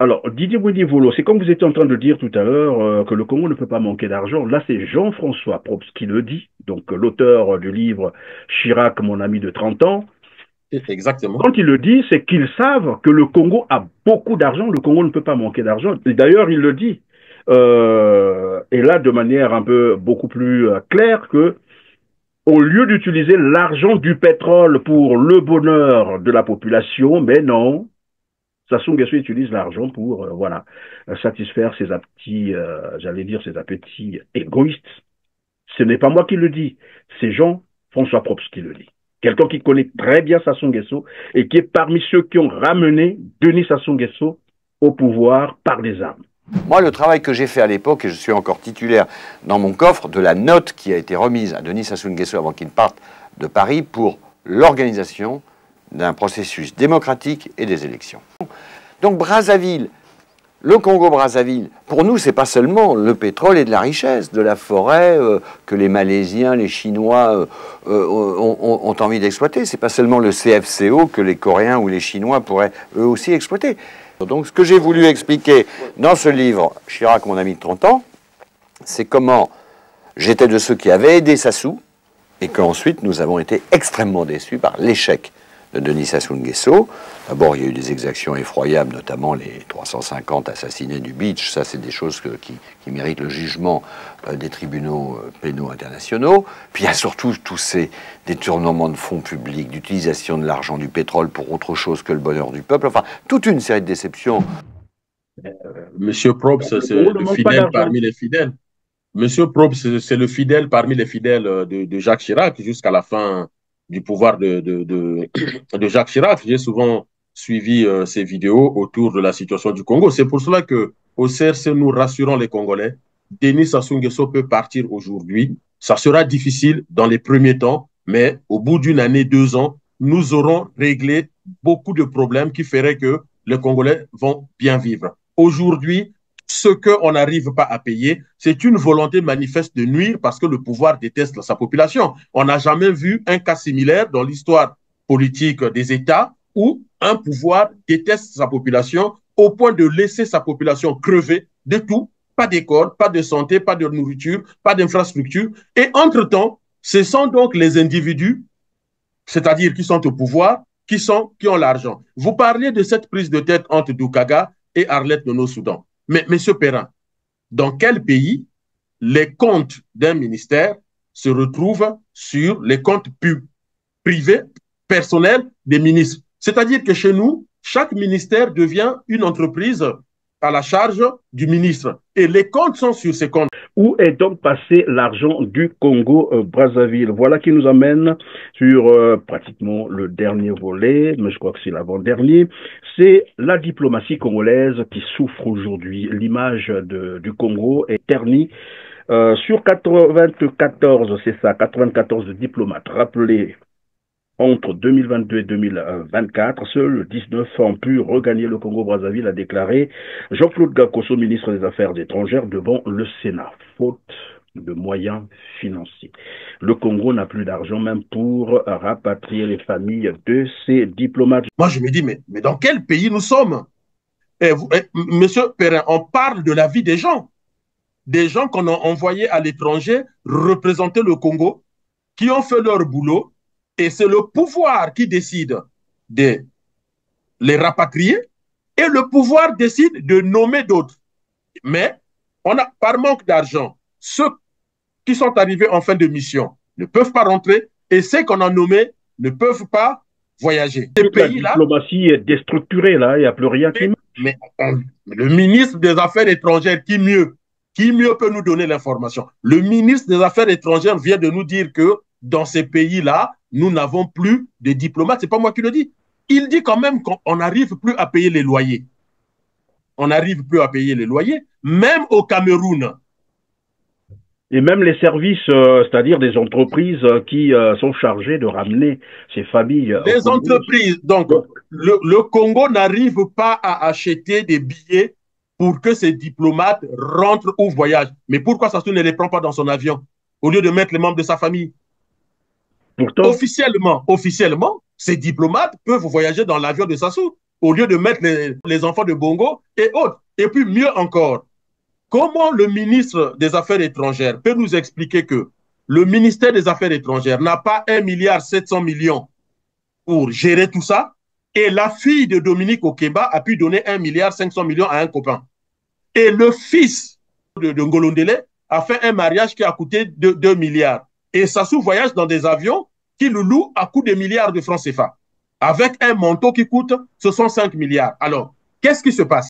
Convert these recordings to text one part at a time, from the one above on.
Alors, Didier Boudivolo, c'est comme vous étiez en train de dire tout à l'heure que le Congo ne peut pas manquer d'argent. Là, c'est Jean-François Probst qui le dit, donc l'auteur du livre Chirac, mon ami de 30 ans. Exactement. Quand il le dit, c'est qu'ils savent que le Congo a beaucoup d'argent, le Congo ne peut pas manquer d'argent. Et d'ailleurs, il le dit. Et là, de manière un peu beaucoup plus claire que au lieu d'utiliser l'argent du pétrole pour le bonheur de la population, mais non, Sassou Nguesso utilise l'argent pour voilà satisfaire ses appétits, j'allais dire ses appétits égoïstes. Ce n'est pas moi qui le dis, c'est Jean-François Probst qui le dit. Quelqu'un qui connaît très bien Sassou Nguesso et qui est parmi ceux qui ont ramené Denis Sassou Nguesso au pouvoir par les armes. Moi, le travail que j'ai fait à l'époque, et je suis encore titulaire dans mon coffre, de la note qui a été remise à Denis Sassou Nguesso avant qu'il parte de Paris pour l'organisation d'un processus démocratique et des élections. Donc Brazzaville, le Congo-Brazzaville, pour nous, c'est pas seulement le pétrole et de la richesse, de la forêt que les Malaisiens, les Chinois ont envie d'exploiter. C'est pas seulement le CFCO que les Coréens ou les Chinois pourraient eux aussi exploiter. Donc ce que j'ai voulu expliquer dans ce livre, Chirac, mon ami de 30 ans, c'est comment j'étais de ceux qui avaient aidé Sassou et qu'ensuite nous avons été extrêmement déçus par l'échec de Denis Sassou Nguesso. D'abord, il y a eu des exactions effroyables, notamment les 350 assassinés du Beach. Ça, c'est des choses qui méritent le jugement des tribunaux pénaux internationaux. Puis il y a surtout tous ces détournements de fonds publics, d'utilisation de l'argent du pétrole pour autre chose que le bonheur du peuple. Enfin, toute une série de déceptions. Monsieur Probst, Le c'est Congo ne le manque pas fidèle d'argent. parmi les fidèles. Monsieur Probst, c'est le fidèle parmi les fidèles de Jacques Chirac jusqu'à la fin du pouvoir de Jacques Chirac. J'ai souvent suivi ces vidéos autour de la situation du Congo. C'est pour cela que au CRC, nous rassurons les Congolais. Denis Sassou Nguesso peut partir aujourd'hui. Ça sera difficile dans les premiers temps, mais au bout d'une année, 2 ans, nous aurons réglé beaucoup de problèmes qui feraient que les Congolais vont bien vivre. Aujourd'hui, ce qu'on n'arrive pas à payer, c'est une volonté manifeste de nuire parce que le pouvoir déteste sa population. On n'a jamais vu un cas similaire dans l'histoire politique des États où un pouvoir déteste sa population au point de laisser sa population crever de tout, pas d'école, pas de santé, pas de nourriture, pas d'infrastructure. Et entre-temps, ce sont donc les individus, c'est-à-dire qui sont au pouvoir, qui ont l'argent. Vous parliez de cette prise de tête entre Doukaga et Arlette Nono-Soudan. Mais, Monsieur Perrin, dans quel pays les comptes d'un ministère se retrouvent sur les comptes privés, personnels des ministres? C'est-à-dire que chez nous, chaque ministère devient une entreprise à la charge du ministre. Et les comptes sont sur ces comptes. Où est donc passé l'argent du Congo-Brazzaville? Voilà qui nous amène sur pratiquement le dernier volet, mais je crois que c'est l'avant-dernier. C'est la diplomatie congolaise qui souffre aujourd'hui. L'image du Congo est ternie. Sur 94, c'est ça, 94 diplomates rappelés entre 2022 et 2024, seuls 19 ont pu regagner le Congo-Brazzaville, a déclaré Jean-Claude Gakosso, ministre des Affaires étrangères, devant le Sénat, faute de moyens financiers. Le Congo n'a plus d'argent même pour rapatrier les familles de ces diplomates. Moi, je me dis, mais dans quel pays nous sommes? Monsieur Perrin, on parle de la vie des gens qu'on a envoyés à l'étranger représenter le Congo, qui ont fait leur boulot, et c'est le pouvoir qui décide de les rapatrier, et le pouvoir décide de nommer d'autres. Mais on a, par manque d'argent, ceux qui sont arrivés en fin de mission ne peuvent pas rentrer, et ceux qu'on a nommés ne peuvent pas voyager. Ces Toute la pays-là, diplomatie est déstructurée, là, il n'y a plus rien qui marche. mais le ministre des Affaires étrangères, qui mieux peut nous donner l'information? Le ministre des Affaires étrangères vient de nous dire que dans ces pays-là, nous n'avons plus de diplomates. Ce n'est pas moi qui le dis. Il dit quand même qu'on n'arrive plus à payer les loyers. On n'arrive plus à payer les loyers, même au Cameroun. Et même les services, c'est-à-dire des entreprises qui sont chargées de ramener ces familles au Les Congo. entreprises, donc, le Congo n'arrive pas à acheter des billets pour que ces diplomates rentrent ou voyagent. Mais pourquoi Sassou ne les prend pas dans son avion au lieu de mettre les membres de sa famille? Pourtant, Officiellement, ces diplomates peuvent voyager dans l'avion de Sassou. au lieu de mettre les enfants de Bongo et autres. Et puis mieux encore, comment le ministre des Affaires étrangères peut nous expliquer que le ministère des Affaires étrangères n'a pas 1,7 milliard pour gérer tout ça et la fille de Dominique Okeba a pu donner 1,5 milliard à un copain. Et le fils de Ngolondele a fait un mariage qui a coûté 2 milliards. Et Sassou voyage dans des avions qui le louent à coût de milliards de francs CFA, avec un manteau qui coûte 65 milliards. Alors, qu'est-ce qui se passe?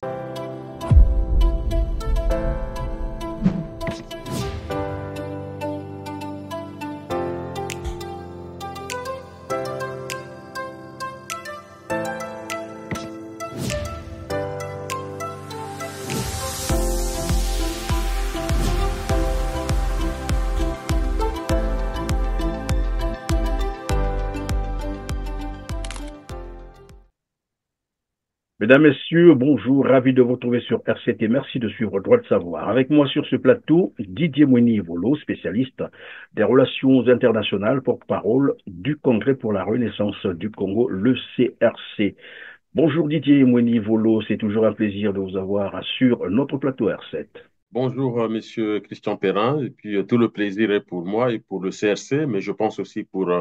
Mesdames, Messieurs, bonjour, ravi de vous retrouver sur RCT. Merci de suivre Droit de Savoir. Avec moi sur ce plateau, Didier Mouini-Volo, spécialiste des relations internationales, porte-parole du Congrès pour la Renaissance du Congo, le CRC. Bonjour Didier Mouini-Volo, c'est toujours un plaisir de vous avoir sur notre plateau R7. Bonjour, monsieur Christian Perrin. Et puis, tout le plaisir est pour moi et pour le CRC, mais je pense aussi pour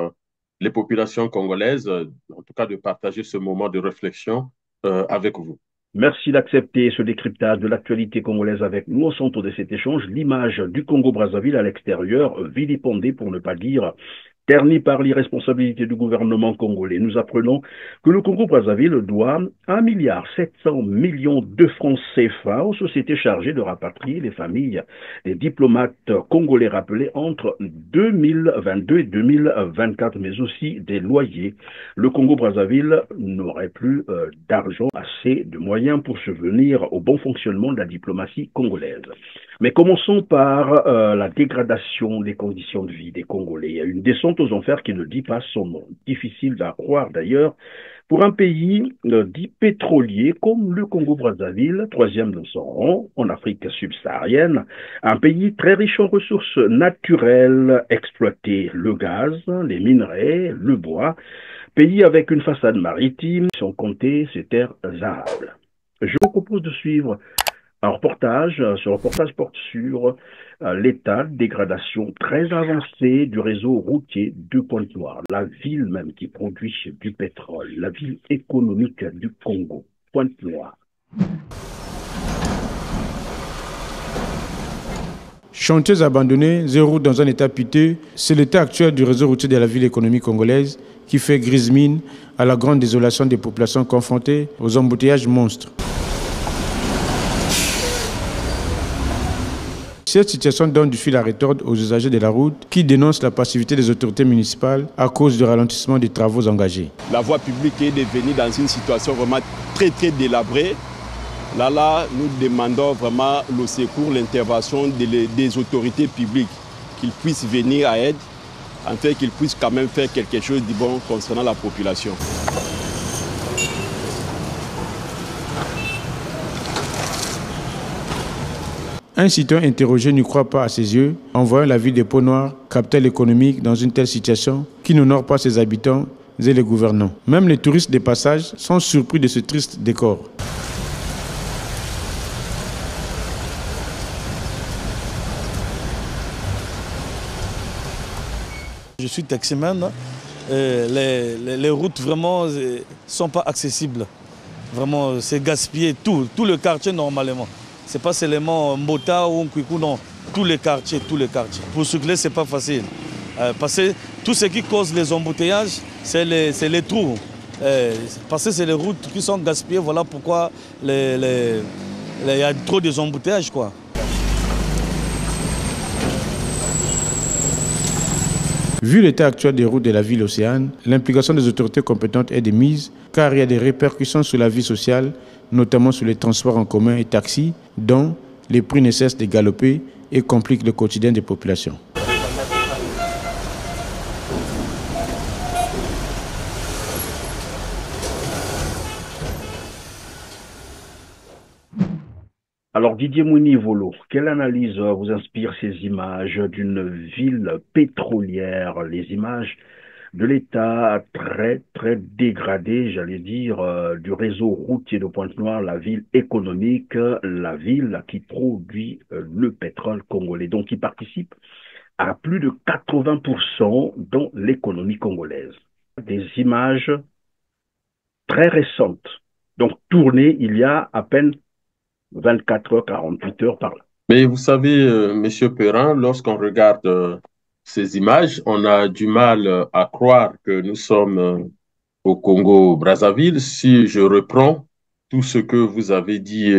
les populations congolaises, en tout cas de partager ce moment de réflexion avec vous. Merci d'accepter ce décryptage de l'actualité congolaise avec nous. Au centre de cet échange, l'image du Congo-Brazzaville à l'extérieur, vilipendée pour ne pas dire terni par l'irresponsabilité du gouvernement congolais. Nous apprenons que le Congo-Brazzaville doit 1,7 milliard de francs CFA aux sociétés chargées de rapatrier les familles des diplomates congolais rappelés entre 2022 et 2024, mais aussi des loyers. Le Congo-Brazzaville n'aurait plus d'argent, assez de moyens pour subvenir au bon fonctionnement de la diplomatie congolaise. Mais commençons par la dégradation des conditions de vie des Congolais. Il y a une descente aux enfers qui ne dit pas son nom. Difficile à croire d'ailleurs pour un pays dit pétrolier comme le Congo-Brazzaville, troisième dans son rang en Afrique subsaharienne, un pays très riche en ressources naturelles exploitées, le gaz, les minerais, le bois, pays avec une façade maritime, sans compter ses terres arables. Je vous propose de suivre un reportage. Ce reportage porte sur l'état de dégradation très avancé du réseau routier de Pointe-Noire, la ville même qui produit du pétrole, la ville économique du Congo, Pointe-Noire. Chantiers abandonnés, zéro route dans un état piteux, c'est l'état actuel du réseau routier de la ville économique congolaise qui fait grise mine à la grande désolation des populations confrontées aux embouteillages monstres. Cette situation donne du fil à retordre aux usagers de la route qui dénoncent la passivité des autorités municipales à cause du ralentissement des travaux engagés. La voie publique est devenue dans une situation vraiment très délabrée. Là, nous demandons vraiment le secours, l'intervention des autorités publiques, qu'ils puissent venir à aide, afin qu'ils puissent quand même faire quelque chose de bon concernant la population. Un citoyen interrogé ne croit pas à ses yeux en voyant la ville de Pont-Noir, capitale économique, dans une telle situation qui n'honore pas ses habitants et les gouvernants. Même les touristes de passage sont surpris de ce triste décor. Je suis taximan. Les routes vraiment ne sont pas accessibles. Vraiment, c'est gaspillé tout le quartier normalement. Ce n'est pas seulement Mbota ou Nkwikou, non. Tous les quartiers. Pour circuler, ce n'est pas facile. Parce que tout ce qui cause les embouteillages, c'est les trous. Parce que c'est les routes qui sont gaspillées. Voilà pourquoi il y a trop de embouteillages, quoi. Vu l'état actuel des routes de la ville océane, l'implication des autorités compétentes est de mise car il y a des répercussions sur la vie sociale, notamment sur les transports en commun et taxis, dont les prix ne cessent de galoper et compliquent le quotidien des populations. Alors Didier Mouni-Volo, quelle analyse vous inspire ces images d'une ville pétrolière, les images de l'état très, très dégradé, j'allais dire, du réseau routier de Pointe-Noire, la ville économique, la ville qui produit le pétrole congolais, donc qui participe à plus de 80% dans l'économie congolaise. Des images très récentes, donc tournées il y a à peine 24 heures, 48 heures par là. Mais vous savez, Monsieur Perrin, lorsqu'on regarde ces images, on a du mal à croire que nous sommes au Congo-Brazzaville si je reprends tout ce que vous avez dit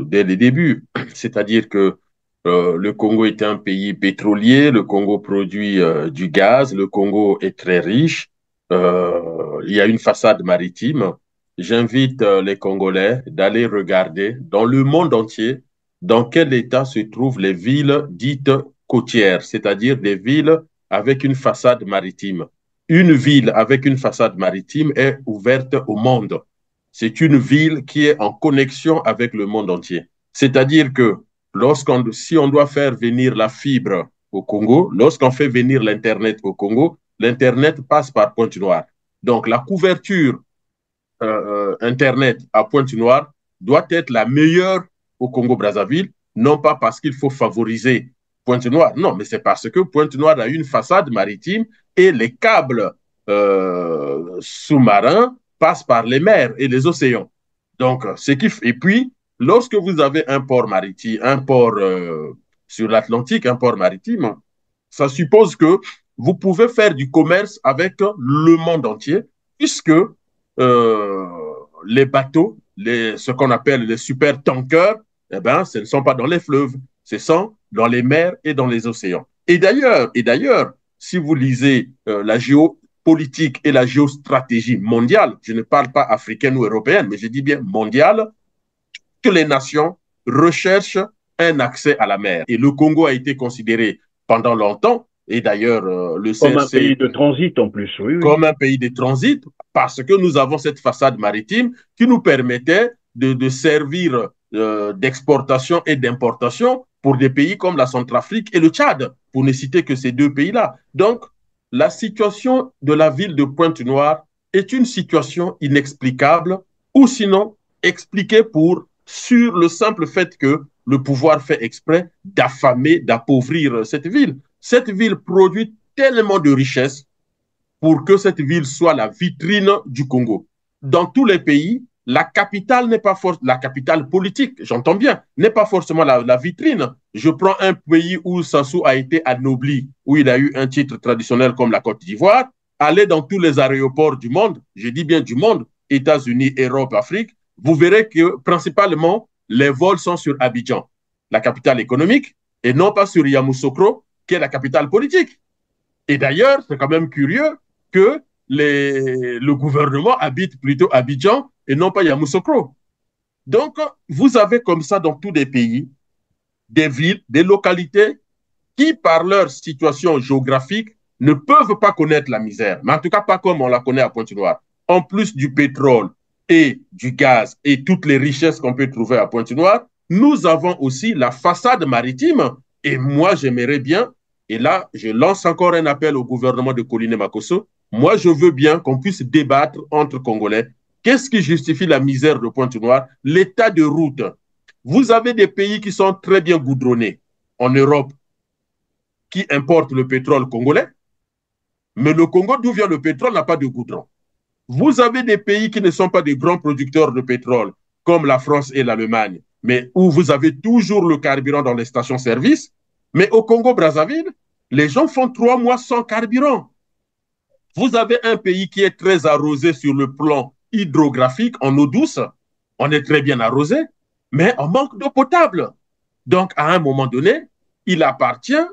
dès le début. C'est-à-dire que le Congo est un pays pétrolier, le Congo produit du gaz, le Congo est très riche, il y a une façade maritime. J'invite les Congolais d'aller regarder dans le monde entier dans quel état se trouvent les villes dites côtières, c'est-à-dire des villes avec une façade maritime. Une ville avec une façade maritime est ouverte au monde. C'est une ville qui est en connexion avec le monde entier. C'est-à-dire que si on doit faire venir la fibre au Congo, lorsqu'on fait venir l'Internet au Congo, l'Internet passe par Pointe-Noire. Donc, la couverture Internet à Pointe-Noire doit être la meilleure au Congo-Brazzaville, non pas parce qu'il faut favoriser Pointe-Noire, non, mais c'est parce que Pointe-Noire a une façade maritime et les câbles sous-marins passent par les mers et les océans. Donc, et puis, lorsque vous avez un port maritime, un port sur l'Atlantique, un port maritime, ça suppose que vous pouvez faire du commerce avec le monde entier, puisque euh, les bateaux, ce qu'on appelle les super tankers, eh ben, ce ne sont pas dans les fleuves, ce sont dans les mers et dans les océans. Et d'ailleurs, si vous lisez la géopolitique et la géostratégie mondiale, je ne parle pas africaine ou européenne, mais je dis bien mondiale, que les nations recherchent un accès à la mer. Et le Congo a été considéré pendant longtemps, et d'ailleurs le Comme un CRC pays de transit en plus, oui, oui. Comme un pays de transit, parce que nous avons cette façade maritime qui nous permettait de servir d'exportation et d'importation pour des pays comme la Centrafrique et le Tchad, pour ne citer que ces deux pays-là. Donc, la situation de la ville de Pointe-Noire est une situation inexplicable, ou sinon expliquée sur le simple fait que le pouvoir fait exprès d'affamer, d'appauvrir cette ville. Cette ville produit tellement de richesses pour que cette ville soit la vitrine du Congo. Dans tous les pays, la capitale n'est pas la capitale politique, j'entends bien, n'est pas forcément la vitrine. Je prends un pays où Sassou a été anobli, où il a eu un titre traditionnel comme la Côte d'Ivoire. Allez dans tous les aéroports du monde, je dis bien du monde, États-Unis, Europe, Afrique, vous verrez que principalement les vols sont sur Abidjan, la capitale économique, et non pas sur Yamoussoukro, qui est la capitale politique. Et d'ailleurs, c'est quand même curieux que le gouvernement habite plutôt Abidjan et non pas Yamoussoukro. Donc, vous avez comme ça dans tous les pays des villes, des localités qui, par leur situation géographique, ne peuvent pas connaître la misère, mais en tout cas pas comme on la connaît à Pointe-Noire. En plus du pétrole et du gaz et toutes les richesses qu'on peut trouver à Pointe-Noire, nous avons aussi la façade maritime. Et moi, j'aimerais bien, et là, je lance encore un appel au gouvernement de Koliné Makosso, moi, je veux bien qu'on puisse débattre entre Congolais. Qu'est-ce qui justifie la misère de Pointe-Noire? L'état de route. Vous avez des pays qui sont très bien goudronnés en Europe, qui importent le pétrole congolais, mais le Congo, d'où vient le pétrole, n'a pas de goudron. Vous avez des pays qui ne sont pas des grands producteurs de pétrole, comme la France et l'Allemagne, mais où vous avez toujours le carburant dans les stations-service. Mais au Congo-Brazzaville, les gens font 3 mois sans carburant. Vous avez un pays qui est très arrosé sur le plan hydrographique, en eau douce. On est très bien arrosé, mais on manque d'eau potable. Donc, à un moment donné, il appartient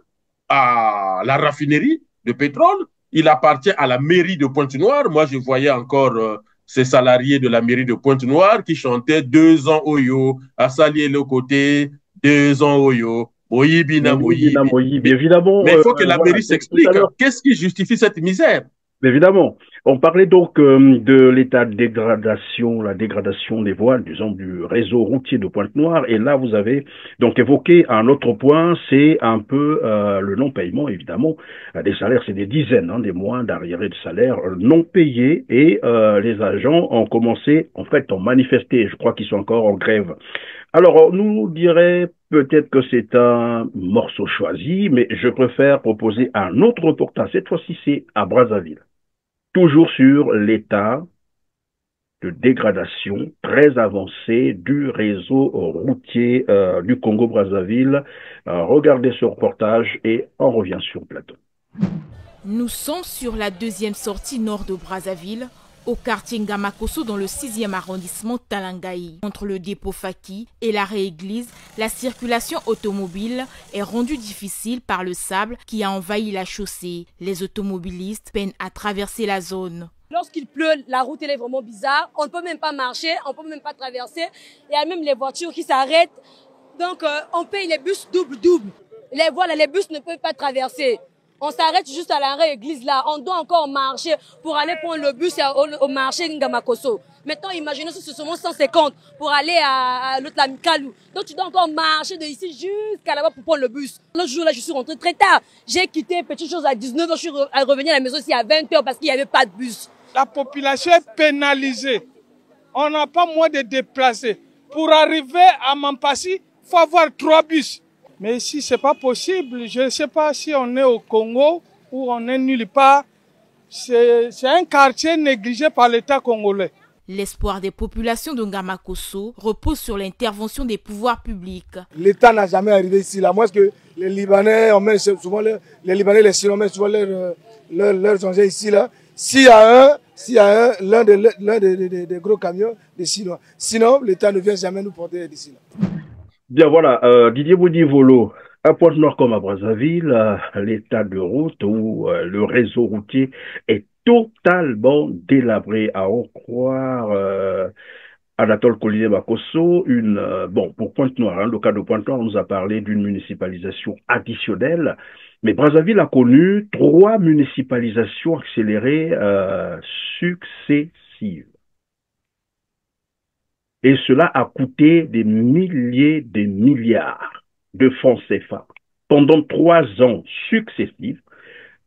à la raffinerie de pétrole, il appartient à la mairie de Pointe-Noire. Moi, je voyais encore ces salariés de la mairie de Pointe-Noire qui chantaient 2 ans Oyo, à salier le côté, 2 ans Oyo. Moyibi na Moyibi. Évidemment. Mais il faut que la mairie s'explique. Qu'est-ce qui justifie cette misère? Évidemment. On parlait donc de l'état de dégradation, la dégradation des voies, disons, du réseau routier de Pointe-Noire. Et là, vous avez donc évoqué un autre point, c'est un peu le non-paiement, évidemment. Des salaires, c'est des dizaines, des mois d'arriérés de salaire non payés. Et les agents ont commencé, en fait, ont manifesté. Je crois qu'ils sont encore en grève. Alors, on nous dirait peut-être que c'est un morceau choisi, mais je préfère proposer un autre reportage. Cette fois-ci, c'est à Brazzaville. Toujours sur l'état de dégradation très avancé du réseau routier du Congo-Brazzaville. Regardez ce reportage et on revient sur le plateau. Nous sommes sur la deuxième sortie nord de Brazzaville, au quartier Ngamakoso dans le 6e arrondissement Talangaï. Entre le dépôt Faki et l'arrêt église, la circulation automobile est rendue difficile par le sable qui a envahi la chaussée. Les automobilistes peinent à traverser la zone. Lorsqu'il pleut, la route elle est vraiment bizarre. On ne peut même pas marcher, on ne peut même pas traverser. Il y a même les voitures qui s'arrêtent. Donc on paye les bus double. Les bus ne peuvent pas traverser. On s'arrête juste à l'arrêt église là. On doit encore marcher pour aller prendre le bus au marché Ngamakoso. Maintenant, imaginez si c'est seulement 150 pour aller à l'autre Lamikalu. Donc tu dois encore marcher de ici jusqu'à là-bas pour prendre le bus. L'autre jour là, je suis rentrée très tard. J'ai quitté petite chose à 19h. Je suis revenue à la maison ici à 20h parce qu'il n'y avait pas de bus. La population est pénalisée. On n'a pas moyen de déplacer. Pour arriver à Mampassi, il faut avoir 3 bus. Mais ici, ce n'est pas possible. Je ne sais pas si on est au Congo ou on est nulle part. C'est un quartier négligé par l'État congolais. L'espoir des populations de Ngamakoso repose sur l'intervention des pouvoirs publics. L'État n'a jamais arrivé ici. Là. Moi, est-ce que les Libanais, on met souvent les Libanais, les Syriens, on met souvent leurs engins ici. Là. S'il y a l'un des gros camions des Chinois. Sinon, l'État ne vient jamais nous porter d'ici. Bien voilà, Didier Boudi-Volo, à Pointe-Noire comme à Brazzaville, l'état de route où le réseau routier est totalement délabré, à en croire Anatole Collinet-Bakosso. Bon, pour Pointe-Noire, le cas de Pointe-Noire, on nous a parlé d'une municipalisation additionnelle, mais Brazzaville a connu 3 municipalisations accélérées successives. Et cela a coûté des milliers de milliards de francs CFA. Pendant 3 ans successifs,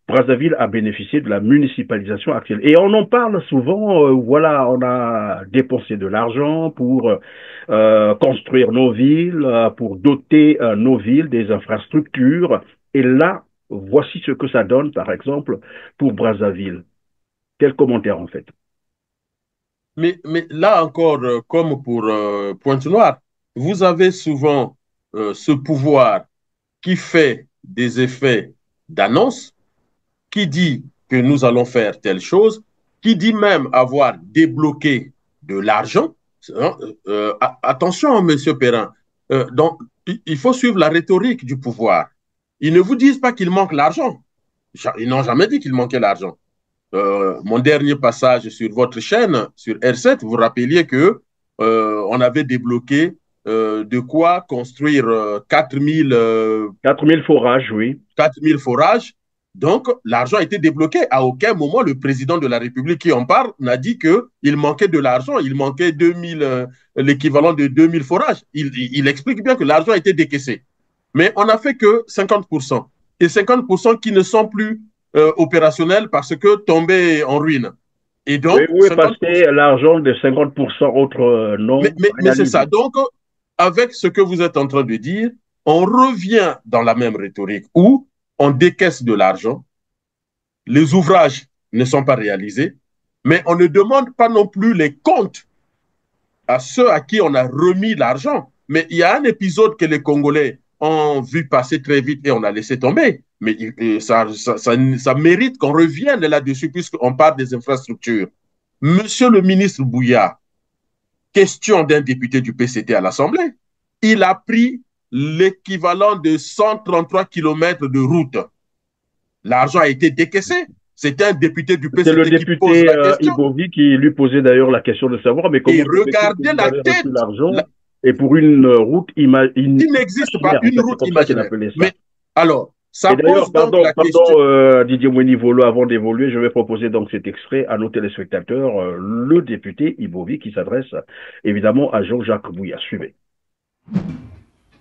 Brazzaville a bénéficié de la municipalisation actuelle. Et on en parle souvent, voilà, on a dépensé de l'argent pour construire nos villes, pour doter nos villes des infrastructures. Et là, voici ce que ça donne, par exemple, pour Brazzaville. Quel commentaire en fait? Mais là encore, comme pour Pointe-Noire, vous avez souvent ce pouvoir qui fait des effets d'annonce, qui dit que nous allons faire telle chose, qui dit même avoir débloqué de l'argent. Attention, Monsieur Perrin, donc, il faut suivre la rhétorique du pouvoir. Ils ne vous disent pas qu'il manque l'argent. Ils n'ont jamais dit qu'il manquait l'argent. Mon dernier passage sur votre chaîne, sur R7, vous rappeliez que on avait débloqué de quoi construire 4000 forages, oui. 4000 forages. Donc, l'argent a été débloqué. À aucun moment, le président de la République qui en parle n'a dit qu'il manquait de l'argent. Il manquait l'équivalent de 2000 forages. Il explique bien que l'argent a été décaissé. Mais on n'a fait que 50%. Et 50% qui ne sont plus opérationnel parce que tombé en ruine. Et donc, oui, parce que l'argent de 50% autre non. Mais c'est ça. Donc, avec ce que vous êtes en train de dire, on revient dans la même rhétorique où on décaisse de l'argent, les ouvrages ne sont pas réalisés, mais on ne demande pas non plus les comptes à ceux à qui on a remis l'argent. Mais il y a un épisode que les Congolais ont vu passer très vite et on a laissé tomber. Mais ça mérite qu'on revienne là-dessus puisqu'on parle des infrastructures. Monsieur le ministre Bouya, question d'un député du PCT à l'Assemblée, il a pris l'équivalent de 133 km de route. L'argent a été décaissé. C'était un député du PCT. C'est le député Ibovi qui lui posait d'ailleurs la question de savoir mais comment. Et regardez la tête. Et pour une route il n'existe pas une route imaginaire. Mais alors, Ça Et d'ailleurs, pose donc la question. Didier Moueni-Volo, avant d'évoluer, je vais proposer donc cet extrait à nos téléspectateurs, le député Ibovi qui s'adresse évidemment à Jean-Jacques Bouya. Suivez.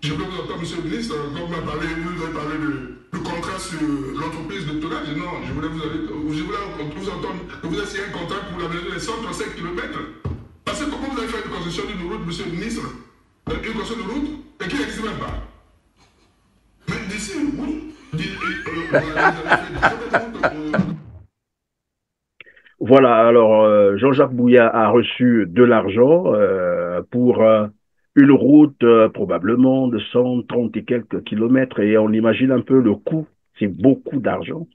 Je peux vous entendre, monsieur le ministre, quand vous avez parlé du contrat sur l'entreprise de tonnage. Non, je voulais vous entendre que vous avez signé un contrat pour l'aménagement des 135 km. Parce que comment vous avez fait une concession d'une route, monsieur le ministre, une concession de route, et qui n'existe même pas. Mais d'ici, oui. Voilà, alors Jean-Jacques Bouya a reçu de l'argent pour une route probablement de 130 et quelques kilomètres, et on imagine un peu le coût, c'est beaucoup d'argent.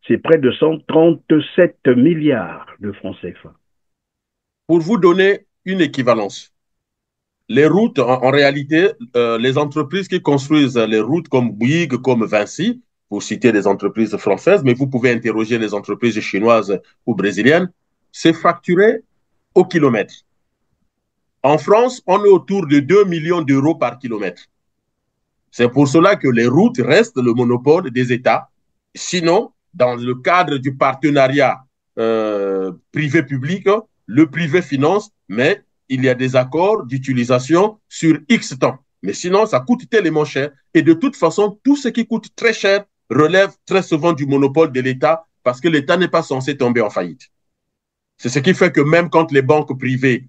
C'est près de 137 milliards de francs CFA. Pour vous donner une équivalence, les routes, en réalité, les entreprises qui construisent les routes comme Bouygues, comme Vinci, pour citer des entreprises françaises, mais vous pouvez interroger les entreprises chinoises ou brésiliennes, c'est facturé au kilomètre. En France, on est autour de 2 millions d'euros par kilomètre. C'est pour cela que les routes restent le monopole des États. Sinon, dans le cadre du partenariat privé-public, le privé finance, mais il y a des accords d'utilisation sur X temps. Mais sinon, ça coûte tellement cher. Et de toute façon, tout ce qui coûte très cher relève très souvent du monopole de l'État parce que l'État n'est pas censé tomber en faillite. C'est ce qui fait que même quand les banques privées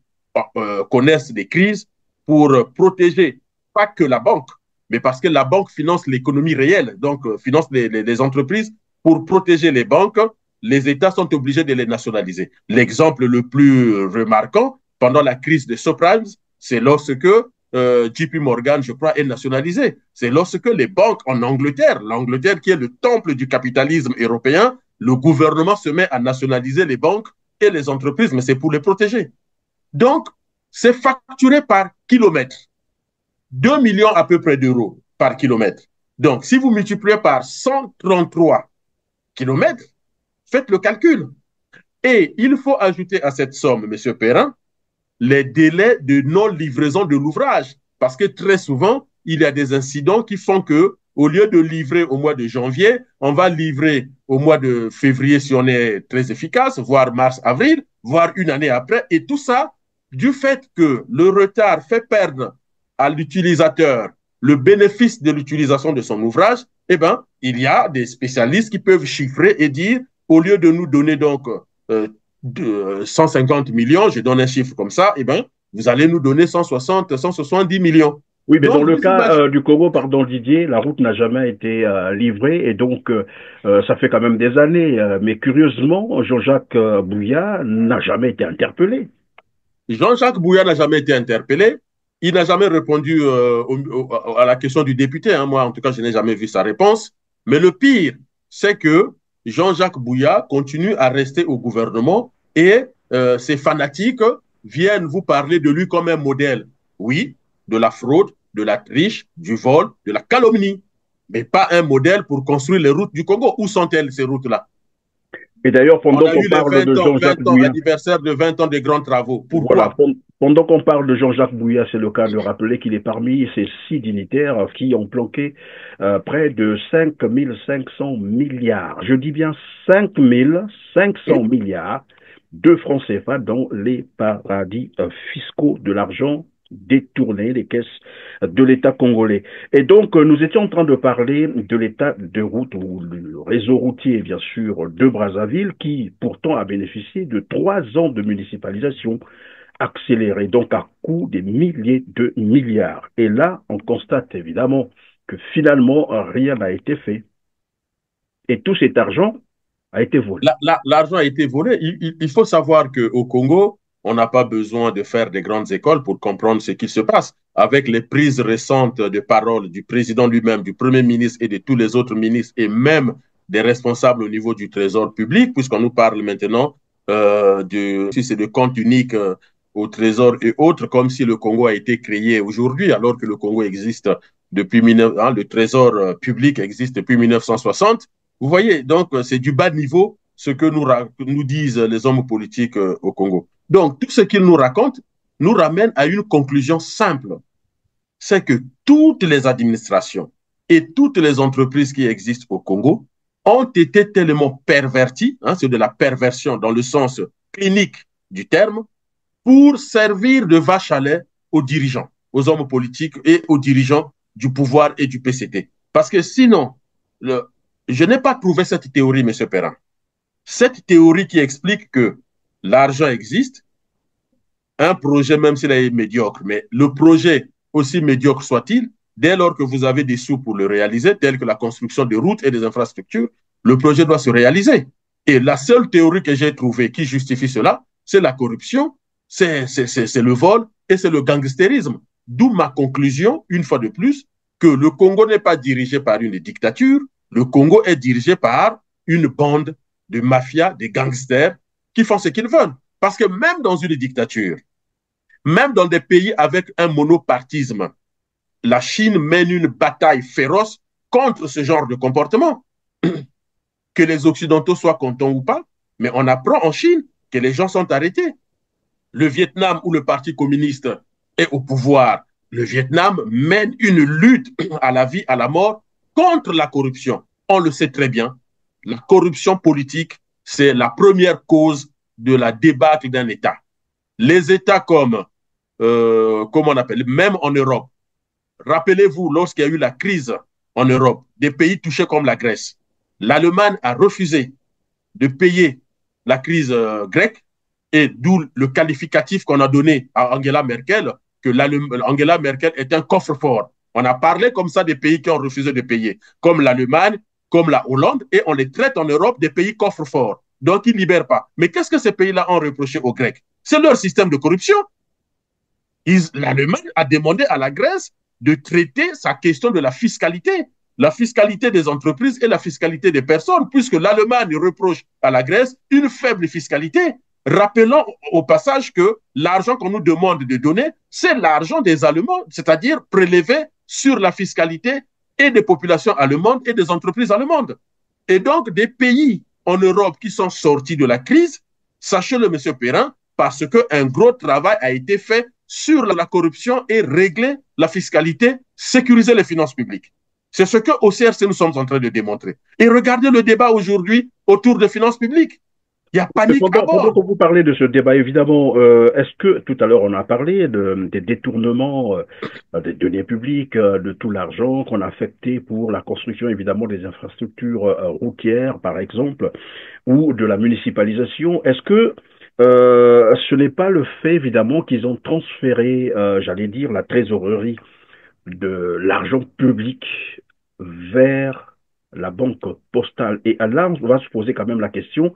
connaissent des crises, pour protéger pas que la banque, mais parce que la banque finance l'économie réelle, donc finance les entreprises, pour protéger les banques, les États sont obligés de les nationaliser. L'exemple le plus remarquant, pendant la crise des subprimes, c'est lorsque JP Morgan, je crois, est nationalisé. C'est lorsque les banques en Angleterre, l'Angleterre qui est le temple du capitalisme européen, le gouvernement se met à nationaliser les banques et les entreprises, mais c'est pour les protéger. Donc, c'est facturé par kilomètre. 2 millions à peu près d'euros par kilomètre. Donc, si vous multipliez par 133 kilomètres, faites le calcul. Et il faut ajouter à cette somme, M. Perrin, les délais de non-livraison de l'ouvrage. Parce que très souvent, il y a des incidents qui font que, au lieu de livrer au mois de janvier, on va livrer au mois de février si on est très efficace, voire mars, avril, voire une année après. Et tout ça, du fait que le retard fait perdre à l'utilisateur le bénéfice de l'utilisation de son ouvrage, eh ben, il y a des spécialistes qui peuvent chiffrer et dire, au lieu de nous donner donc 150 millions, je donne un chiffre comme ça, eh ben, vous allez nous donner 160, 170 millions. Oui, mais donc, dans le cas du Congo, pardon Didier, la route n'a jamais été livrée et donc ça fait quand même des années. Mais curieusement, Jean-Jacques Bouya n'a jamais été interpellé. Jean-Jacques Bouya n'a jamais été interpellé. Il n'a jamais répondu à la question du député. Hein. Moi, en tout cas, je n'ai jamais vu sa réponse. Mais le pire, c'est que Jean-Jacques Bouya continue à rester au gouvernement et ses fanatiques viennent vous parler de lui comme un modèle. Oui, de la fraude, de la triche, du vol, de la calomnie, mais pas un modèle pour construire les routes du Congo. Où sont-elles, ces routes-là? Et d'ailleurs, pendant qu'on parle de Jean-Jacques Bouya, anniversaire de 20 ans des grands travaux. Pourquoi? Voilà, pendant qu'on parle de Jean-Jacques Bouya, c'est le cas de rappeler qu'il est parmi ces 6 dignitaires qui ont planqué près de 5 500 milliards. Je dis bien 5 500 milliards de francs CFA dans les paradis fiscaux de l'argent détourner les caisses de l'État congolais. Et donc, nous étions en train de parler de l'état de route, ou le réseau routier, bien sûr, de Brazzaville, qui pourtant a bénéficié de 3 ans de municipalisation accélérée, donc à coût des milliers de milliards. Et là, on constate évidemment que finalement, rien n'a été fait. Et tout cet argent a été volé. L'argent a été volé. Il faut savoir qu'au Congo, on n'a pas besoin de faire des grandes écoles pour comprendre ce qui se passe. Avec les prises récentes de parole du président lui-même, du Premier ministre et de tous les autres ministres et même des responsables au niveau du Trésor public, puisqu'on nous parle maintenant si c'est de compte unique au Trésor et autres, comme si le Congo a été créé aujourd'hui, alors que le Congo existe depuis le Trésor public existe depuis 1960. Vous voyez, donc c'est du bas niveau ce que nous disent les hommes politiques au Congo. Donc, tout ce qu'ils nous racontent nous ramène à une conclusion simple. C'est que toutes les administrations, et toutes les entreprises qui existent au Congo ont été tellement perverties, hein, c'est de la perversion dans le sens clinique du terme, pour servir de vache à lait aux dirigeants, aux hommes politiques et aux dirigeants du pouvoir et du PCT. Parce que sinon, je n'ai pas trouvé cette théorie, M. Perrin. Cette théorie qui explique que l'argent existe, un projet, même s'il est médiocre, mais le projet, aussi médiocre soit-il, dès lors que vous avez des sous pour le réaliser, tel que la construction de routes et des infrastructures, le projet doit se réaliser. Et la seule théorie que j'ai trouvée qui justifie cela, c'est la corruption, c'est le vol et c'est le gangstérisme. D'où ma conclusion, une fois de plus, que le Congo n'est pas dirigé par une dictature, le Congo est dirigé par une bande de mafia, de gangsters qui font ce qu'ils veulent. Parce que même dans une dictature, même dans des pays avec un monopartisme, la Chine mène une bataille féroce contre ce genre de comportement. Que les Occidentaux soient contents ou pas, mais on apprend en Chine que les gens sont arrêtés. Le Vietnam, où le Parti communiste est au pouvoir, le Vietnam mène une lutte à la vie, à la mort, contre la corruption. On le sait très bien. La corruption politique, c'est la première cause de la débâcle d'un État. Les États comme on appelle, même en Europe, rappelez-vous, lorsqu'il y a eu la crise en Europe, des pays touchés comme la Grèce, l'Allemagne a refusé de payer la crise grecque, et d'où le qualificatif qu'on a donné à Angela Merkel, que Angela Merkel est un coffre-fort. On a parlé comme ça des pays qui ont refusé de payer, comme l'Allemagne, comme la Hollande, et on les traite en Europe des pays coffre-forts. Donc, ils ne libèrent pas. Mais qu'est-ce que ces pays-là ont reproché aux Grecs? C'est leur système de corruption. L'Allemagne a demandé à la Grèce de traiter sa question de la fiscalité des entreprises et la fiscalité des personnes, puisque l'Allemagne reproche à la Grèce une faible fiscalité. Rappelons au passage que l'argent qu'on nous demande de donner, c'est l'argent des Allemands, c'est-à-dire prélevé sur la fiscalité et des populations allemandes et des entreprises allemandes. Et donc, des pays en Europe qui sont sortis de la crise, sachez-le, M. Perrin, parce qu'un gros travail a été fait sur la corruption et régler la fiscalité, sécuriser les finances publiques. C'est ce que au CRC nous sommes en train de démontrer. Et regardez le débat aujourd'hui autour des finances publiques. Il y a panique à bord. Pendant que vous parlez de ce débat, évidemment, est-ce que, tout à l'heure, on a parlé des détournements des deniers publics, de tout l'argent qu'on a affecté pour la construction, évidemment, des infrastructures routières, par exemple, ou de la municipalisation. Est-ce que ce n'est pas le fait, évidemment, qu'ils ont transféré, j'allais dire, la trésorerie de l'argent public vers la banque postale? Et là, on va se poser quand même la question,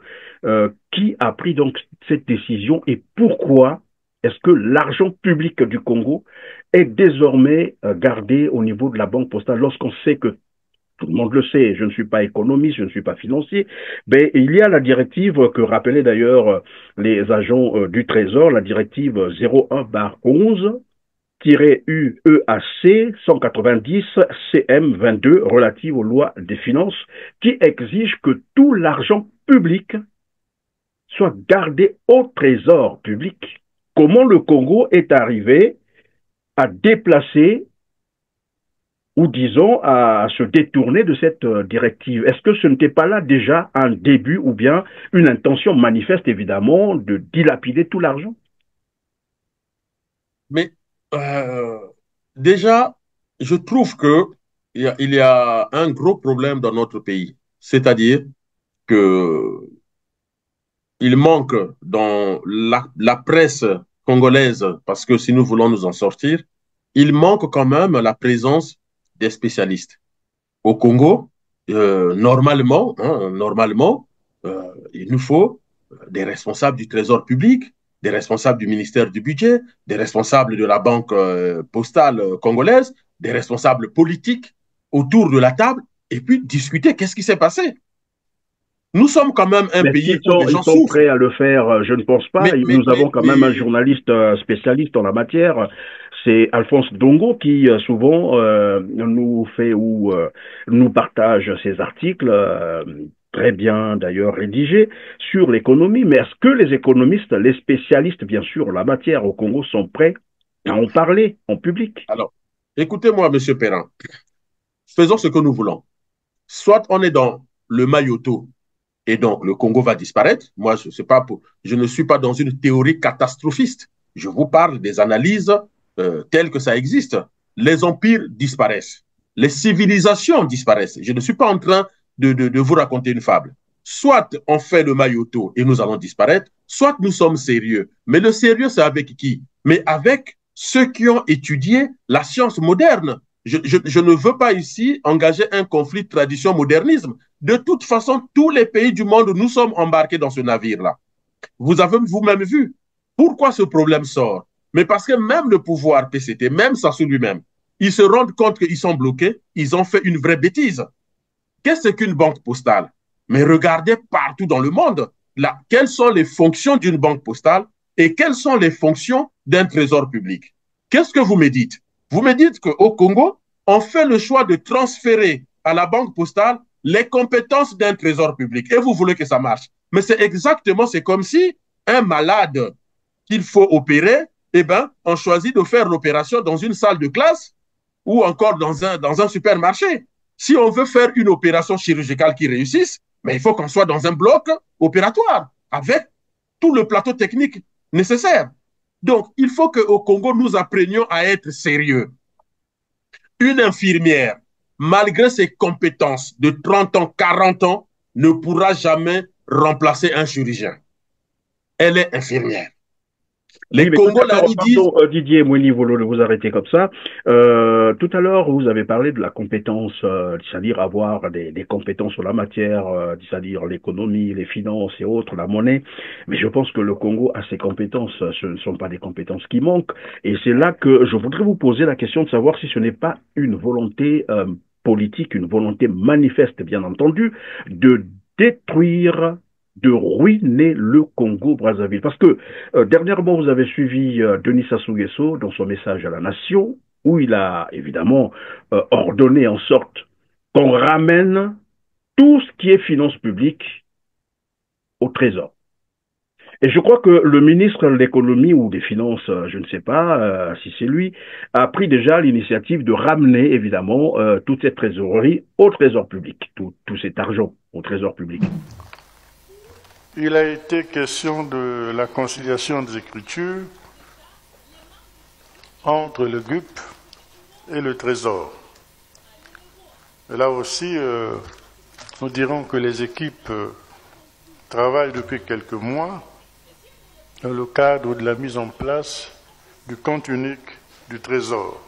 qui a pris donc cette décision et pourquoi est-ce que l'argent public du Congo est désormais gardé au niveau de la banque postale, lorsqu'on sait que, tout le monde le sait, je ne suis pas économiste, je ne suis pas financier, mais il y a la directive que rappelaient d'ailleurs les agents du Trésor, la directive 01/11, UEAC 190 CM22 relative aux lois des finances, qui exige que tout l'argent public soit gardé au trésor public. Comment le Congo est arrivé à déplacer ou disons à se détourner de cette directive? Est-ce que ce n'était pas là déjà un début ou bien une intention manifeste évidemment de dilapider tout l'argent? Mais déjà, je trouve qu'il y a un gros problème dans notre pays. C'est-à-dire qu'il manque dans la presse congolaise, parce que si nous voulons nous en sortir, il manque quand même la présence des spécialistes. Au Congo, normalement, il nous faut des responsables du Trésor public, des responsables du ministère du Budget, des responsables de la banque postale congolaise, des responsables politiques autour de la table, et puis discuter qu'est-ce qui s'est passé. Nous sommes quand même un pays où les gens ils sont prêts à le faire, je ne pense pas. Nous avons quand même un journaliste spécialiste en la matière. C'est Alphonse Dongo qui souvent nous fait ou nous partage ses articles, très bien d'ailleurs rédigés, sur l'économie. Mais est-ce que les économistes, les spécialistes bien sûr en la matière au Congo sont prêts à en parler en public? Alors, écoutez-moi, M. Perrin. faisons ce que nous voulons. Soit on est dans le mailloto et donc le Congo va disparaître. Moi, je ne suis pas dans une théorie catastrophiste. Je vous parle des analyses telles que ça existe. Les empires disparaissent. Les civilisations disparaissent. Je ne suis pas en train de vous raconter une fable. Soit on fait le mailloto et nous allons disparaître, soit nous sommes sérieux. Mais le sérieux, c'est avec qui? Mais avec ceux qui ont étudié la science moderne. Je ne veux pas ici engager un conflit tradition-modernisme. De toute façon, tous les pays du monde, nous sommes embarqués dans ce navire-là. Vous avez vous-même vu. Pourquoi ce problème sort? Mais parce que même le pouvoir PCT, même Sassou lui-même, ils se rendent compte qu'ils sont bloqués, ils ont fait une vraie bêtise. Qu'est-ce qu'une banque postale? Mais regardez partout dans le monde, là, quelles sont les fonctions d'une banque postale et quelles sont les fonctions d'un trésor public. Qu'est-ce que vous me dites? Vous me dites qu'au Congo, on fait le choix de transférer à la banque postale les compétences d'un trésor public et vous voulez que ça marche. Mais c'est comme si un malade qu'il faut opérer, eh ben, on choisit de faire l'opération dans une salle de classe ou encore dans un supermarché. Si on veut faire une opération chirurgicale qui réussisse, mais il faut qu'on soit dans un bloc opératoire avec tout le plateau technique nécessaire. Donc, il faut qu'au Congo, nous apprenions à être sérieux. Une infirmière, malgré ses compétences de 30 ans, 40 ans, ne pourra jamais remplacer un chirurgien. Elle est infirmière. Les Congolais disent... Didier Mouni, vous vous arrêtez comme ça. Tout à l'heure, vous avez parlé de la compétence, c'est-à-dire avoir des compétences sur la matière, c'est-à-dire l'économie, les finances et autres, la monnaie. Mais je pense que le Congo a ses compétences. Ce ne sont pas des compétences qui manquent. Et c'est là que je voudrais vous poser la question de savoir si ce n'est pas une volonté politique, une volonté manifeste, bien entendu, de détruire, de ruiner le Congo-Brazzaville. Parce que dernièrement, vous avez suivi Denis Sassou Nguesso dans son message à la nation, où il a évidemment ordonné en sorte qu'on ramène tout ce qui est finances publiques au Trésor. Et je crois que le ministre de l'économie ou des finances, je ne sais pas si c'est lui, a pris déjà l'initiative de ramener évidemment toute cette trésorerie au Trésor public, tout cet argent au Trésor public. Il a été question de la conciliation des écritures entre le GUP et le Trésor. Et là aussi, nous dirons que les équipes travaillent depuis quelques mois dans le cadre de la mise en place du compte unique du Trésor.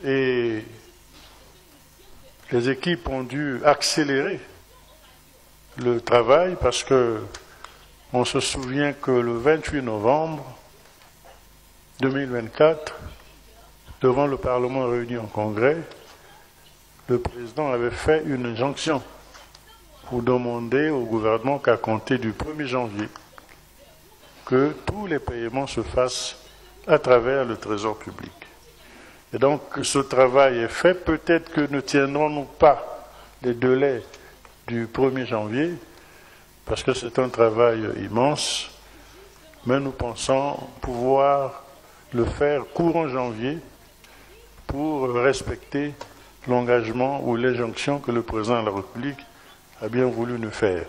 Et les équipes ont dû accélérer le travail parce que on se souvient que le 28 novembre 2024, devant le Parlement réuni en congrès, le président avait fait une injonction pour demander au gouvernement qu'à compter du 1er janvier, que tous les paiements se fassent à travers le Trésor public. Et donc ce travail est fait. Peut-être que ne tiendrons-nous pas les délais du 1er janvier, parce que c'est un travail immense, mais nous pensons pouvoir le faire courant janvier pour respecter l'engagement ou l'injonction que le président de la République a bien voulu nous faire.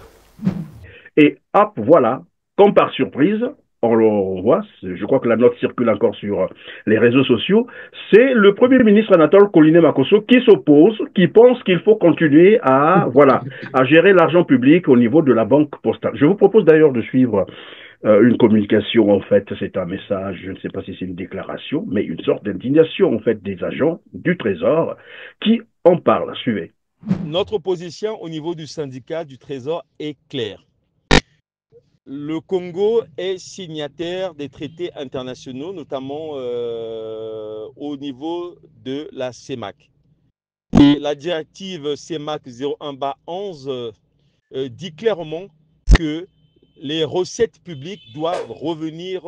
Et hop, voilà, comme par surprise, on voit, je crois que la note circule encore sur les réseaux sociaux, c'est le Premier ministre Anatole Koliné-Makosso qui s'oppose, qui pense qu'il faut continuer à gérer l'argent public au niveau de la banque postale. Je vous propose d'ailleurs de suivre une communication, en fait, c'est un message, je ne sais pas si c'est une déclaration, mais une sorte d'indignation, en fait, des agents du Trésor qui en parlent. Suivez. Notre position au niveau du syndicat du Trésor est claire. Le Congo est signataire des traités internationaux, notamment au niveau de la CEMAC. Et la directive CEMAC 01/11 dit clairement que les recettes publiques doivent revenir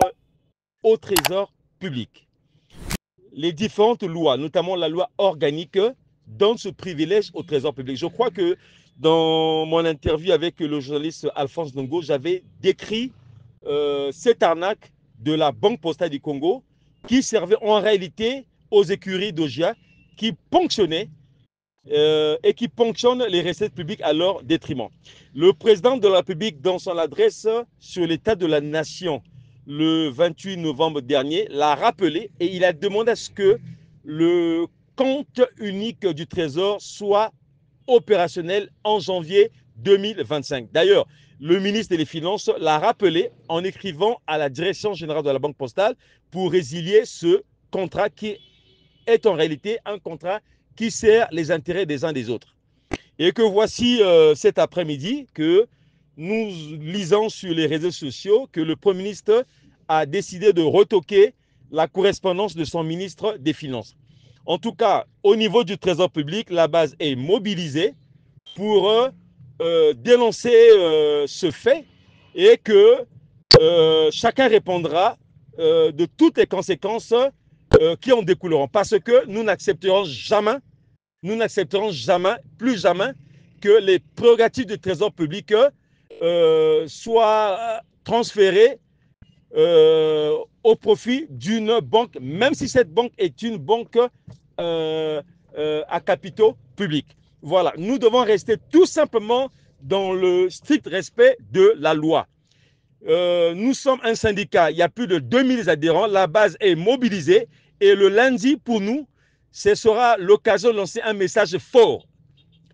au Trésor public. Les différentes lois, notamment la loi organique, donnent ce privilège au Trésor public. Je crois que dans mon interview avec le journaliste Alphonse Ndongo, j'avais décrit cette arnaque de la Banque postale du Congo qui servait en réalité aux écuries d'Ogia qui ponctionnaient et qui ponctionnent les recettes publiques à leur détriment. Le président de la République, dans son adresse sur l'état de la nation le 28 novembre dernier, l'a rappelé et il a demandé à ce que le compte unique du Trésor soit opérationnel en janvier 2025. D'ailleurs, le ministre des Finances l'a rappelé en écrivant à la direction générale de la Banque postale pour résilier ce contrat qui est en réalité un contrat qui sert les intérêts des uns des autres. Et que voici cet après-midi que nous lisons sur les réseaux sociaux que le Premier ministre a décidé de retoquer la correspondance de son ministre des Finances. En tout cas, au niveau du Trésor public, la base est mobilisée pour dénoncer ce fait et que chacun répondra de toutes les conséquences qui en découleront. Parce que nous n'accepterons jamais, plus jamais, que les prérogatives du Trésor public soient transférées au profit d'une banque, même si cette banque est une banque à capitaux publics. Voilà, nous devons rester tout simplement dans le strict respect de la loi. Nous sommes un syndicat, il y a plus de 2000 adhérents, la base est mobilisée et le lundi, pour nous, ce sera l'occasion de lancer un message fort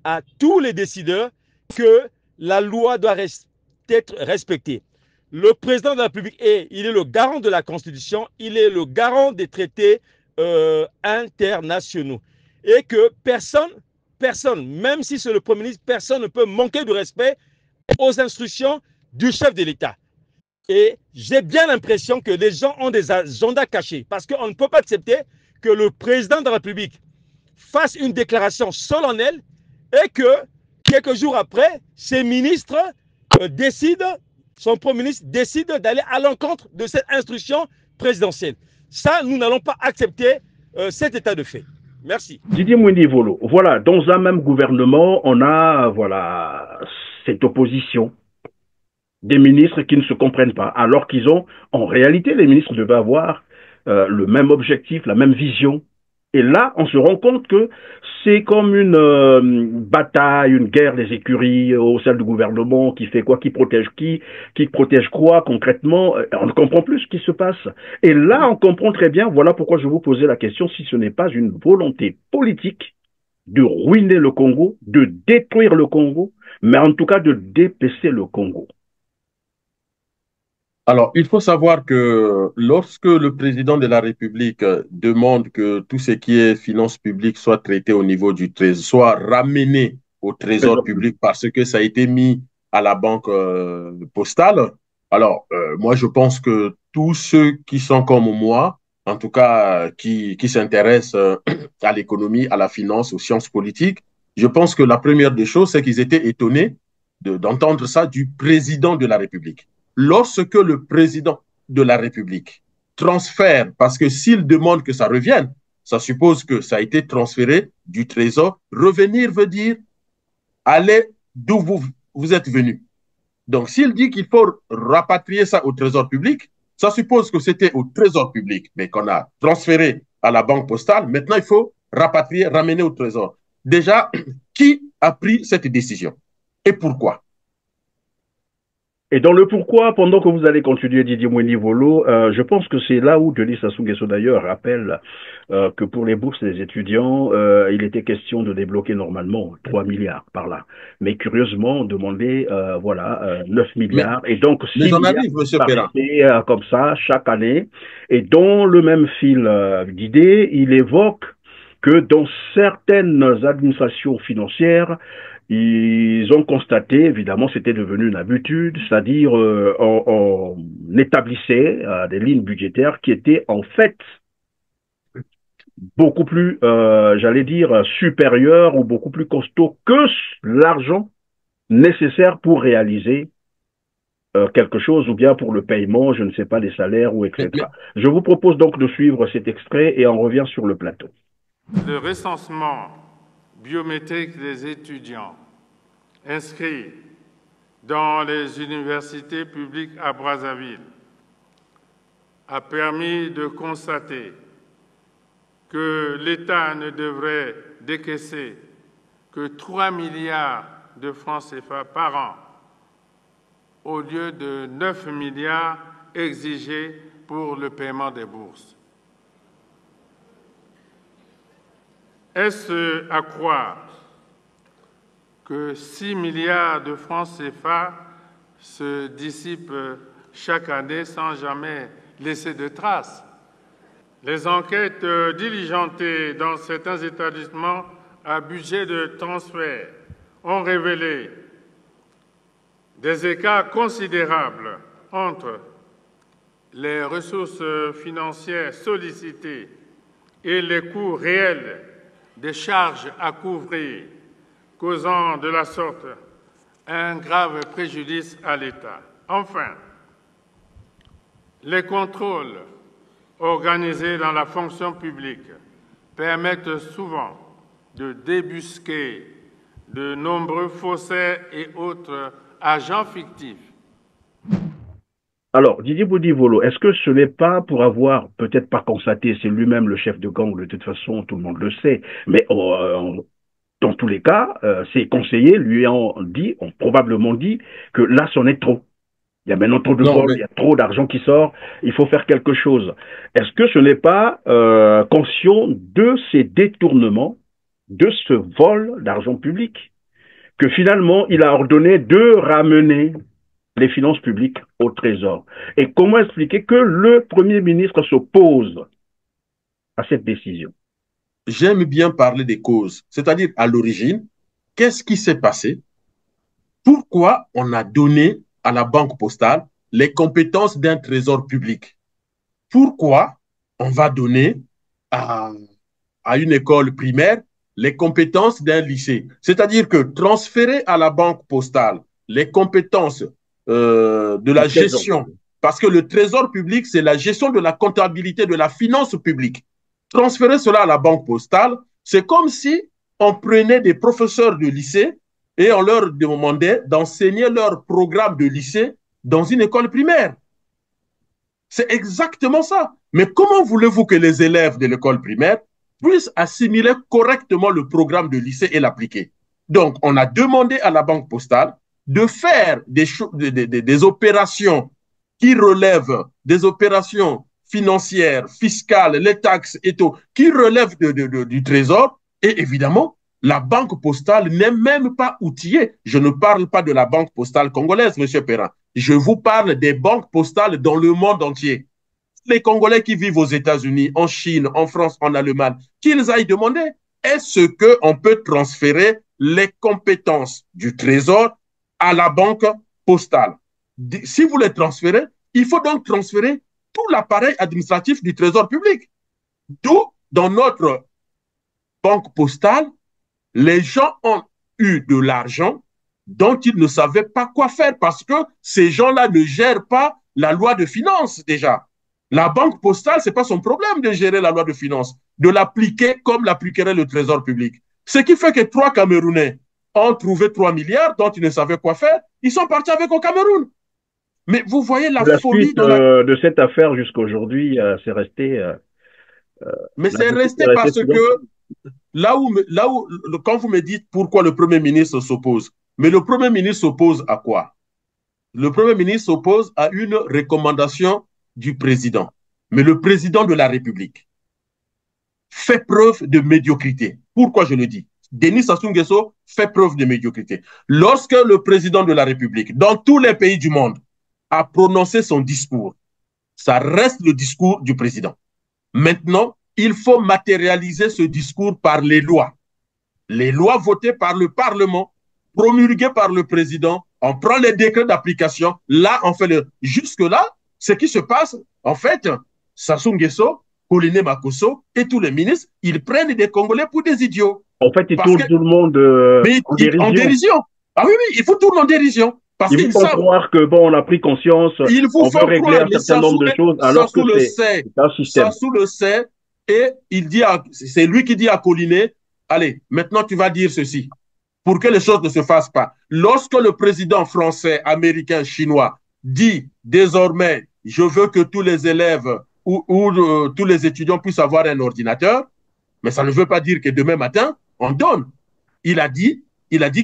à tous les décideurs que la loi doit être respectée. Le président de la République, il est le garant de la Constitution, il est le garant des traités internationaux. Et que personne, même si c'est le Premier ministre, personne ne peut manquer de respect aux instructions du chef de l'État. Et j'ai bien l'impression que les gens ont des agendas cachés parce qu'on ne peut pas accepter que le président de la République fasse une déclaration solennelle et que quelques jours après, ses ministres décident, son Premier ministre décide d'aller à l'encontre de cette instruction présidentielle. Ça, nous n'allons pas accepter cet état de fait. Merci. Didier Mwindi-Volo, voilà, dans un même gouvernement, on a cette opposition des ministres qui ne se comprennent pas, alors qu'ils ont, en réalité, les ministres devaient avoir le même objectif, la même vision. Et là, on se rend compte que c'est comme une bataille, une guerre des écuries au sein du gouvernement, qui fait quoi, qui protège quoi concrètement. On ne comprend plus ce qui se passe. Et là, on comprend très bien, voilà pourquoi je vous posais la question, si ce n'est pas une volonté politique de ruiner le Congo, de détruire le Congo, mais en tout cas de dépecer le Congo. Alors, il faut savoir que lorsque le président de la République demande que tout ce qui est finances publiques soit traité au niveau du Trésor, soit ramené au Trésor public parce que ça a été mis à la banque postale, alors moi je pense que tous ceux qui sont comme moi, en tout cas qui s'intéressent à l'économie, à la finance, aux sciences politiques, je pense que la première des choses, c'est qu'ils étaient étonnés d'entendre ça du président de la République. Lorsque le président de la République transfère, parce que s'il demande que ça revienne, ça suppose que ça a été transféré du Trésor. Revenir veut dire aller d'où vous êtes venu. Donc, s'il dit qu'il faut rapatrier ça au Trésor public, ça suppose que c'était au Trésor public, mais qu'on a transféré à la banque postale. Maintenant, il faut rapatrier, ramener au Trésor. Déjà, qui a pris cette décision et pourquoi? Et dans le pourquoi, pendant que vous allez continuer, Didier Mwindi-Volo, je pense que c'est là où Denis Sassou Nguesso d'ailleurs rappelle que pour les bourses des étudiants, il était question de débloquer normalement 3 milliards par là. Mais curieusement, on demandait 9 milliards. Et donc, 6 mais on milliards arrive, monsieur Perrin. comme ça chaque année. Et dans le même fil d'idées, il évoque que dans certaines administrations financières, ils ont constaté, évidemment, c'était devenu une habitude, c'est-à-dire on établissait des lignes budgétaires qui étaient en fait beaucoup plus, j'allais dire, supérieures ou beaucoup plus costauds que l'argent nécessaire pour réaliser quelque chose ou bien pour le paiement, je ne sais pas, des salaires ou etc. Je vous propose donc de suivre cet extrait et on revient sur le plateau. Le recensement biométrique des étudiants inscrits dans les universités publiques à Brazzaville a permis de constater que l'État ne devrait décaisser que 3 milliards de francs CFA par an, au lieu de 9 milliards exigés pour le paiement des bourses. Est-ce à croire que 6 milliards de francs CFA se dissipent chaque année sans jamais laisser de traces? Les enquêtes diligentées dans certains établissements à budget de transfert ont révélé des écarts considérables entre les ressources financières sollicitées et les coûts réels des charges à couvrir, causant de la sorte un grave préjudice à l'État. Enfin, les contrôles organisés dans la fonction publique permettent souvent de débusquer de nombreux faussaires et autres agents fictifs. Alors, Didier Boudi-Volo, est-ce que ce n'est pas pour avoir peut-être pas constaté, c'est lui-même le chef de gang, de toute façon, tout le monde le sait, mais dans tous les cas, ses conseillers lui ont probablement dit que là, c'en est trop. Il y a maintenant trop de vols, il y a trop d'argent qui sort, il faut faire quelque chose. Est-ce que ce n'est pas conscient de ces détournements, de ce vol d'argent public, que finalement, il a ordonné de ramener les finances publiques au Trésor? Et comment expliquer que le Premier ministre s'oppose à cette décision? J'aime bien parler des causes, c'est-à-dire à l'origine, qu'est-ce qui s'est passé? Pourquoi on a donné à la Banque postale les compétences d'un trésor public? Pourquoi on va donner à une école primaire les compétences d'un lycée? C'est-à-dire que transférer à la Banque postale les compétences de la gestion, parce que le trésor public, c'est la gestion de la comptabilité de la finance publique. Transférer cela à la Banque postale, c'est comme si on prenait des professeurs de lycée et on leur demandait d'enseigner leur programme de lycée dans une école primaire. C'est exactement ça. Mais comment voulez-vous que les élèves de l'école primaire puissent assimiler correctement le programme de lycée et l'appliquer? Donc, on a demandé à la Banque postale de faire des opérations qui relèvent des opérations financières, fiscales, les taxes et tout, qui relèvent du trésor. Et évidemment, la Banque postale n'est même pas outillée. Je ne parle pas de la Banque postale congolaise, M. Perrin. Je vous parle des banques postales dans le monde entier. Les Congolais qui vivent aux États-Unis, en Chine, en France, en Allemagne, qu'ils aillent demander, est-ce qu'on peut transférer les compétences du Trésor à la Banque postale? Si vous les transférez, il faut donc transférer tout l'appareil administratif du Trésor public. D'où, dans notre Banque postale, les gens ont eu de l'argent dont ils ne savaient pas quoi faire parce que ces gens-là ne gèrent pas la loi de finances déjà. La Banque postale, ce n'est pas son problème de gérer la loi de finances, de l'appliquer comme l'appliquerait le Trésor public. Ce qui fait que 3 Camerounais ont trouvé 3 milliards dont ils ne savaient quoi faire, ils sont partis avec au Cameroun. Mais vous voyez la folie suite de cette affaire jusqu'à aujourd'hui, c'est resté... mais c'est resté parce que là où, quand vous me dites pourquoi le Premier ministre s'oppose, mais le Premier ministre s'oppose à quoi? Le Premier ministre s'oppose à une recommandation du président. Mais le président de la République fait preuve de médiocrité. Pourquoi je le dis? Denis Sassou Nguesso fait preuve de médiocrité. Lorsque le président de la République, dans tous les pays du monde, a prononcé son discours, ça reste le discours du président. Maintenant, il faut matérialiser ce discours par les lois. Les lois votées par le Parlement, promulguées par le président, on prend les décrets d'application, là, on fait le... Jusque-là, ce qui se passe, en fait, Sassou Nguesso, Pauline Makosso et tous les ministres, ils prennent des Congolais pour des idiots. En fait, ils tournent tout le monde en dérision. Ah oui, oui, il faut tourner en dérision. Parce ils font croire que, bon, on a pris conscience, on veut régler un certain nombre de choses, alors que c'est un système. Sassou le sait, et il dit, c'est lui qui dit à Pauline, allez, maintenant tu vas dire ceci, pour que les choses ne se fassent pas. Lorsque le président français, américain, chinois dit désormais, je veux que tous les élèves ou tous les étudiants puissent avoir un ordinateur, Mais ça ne veut pas dire que demain matin, on donne. Il a dit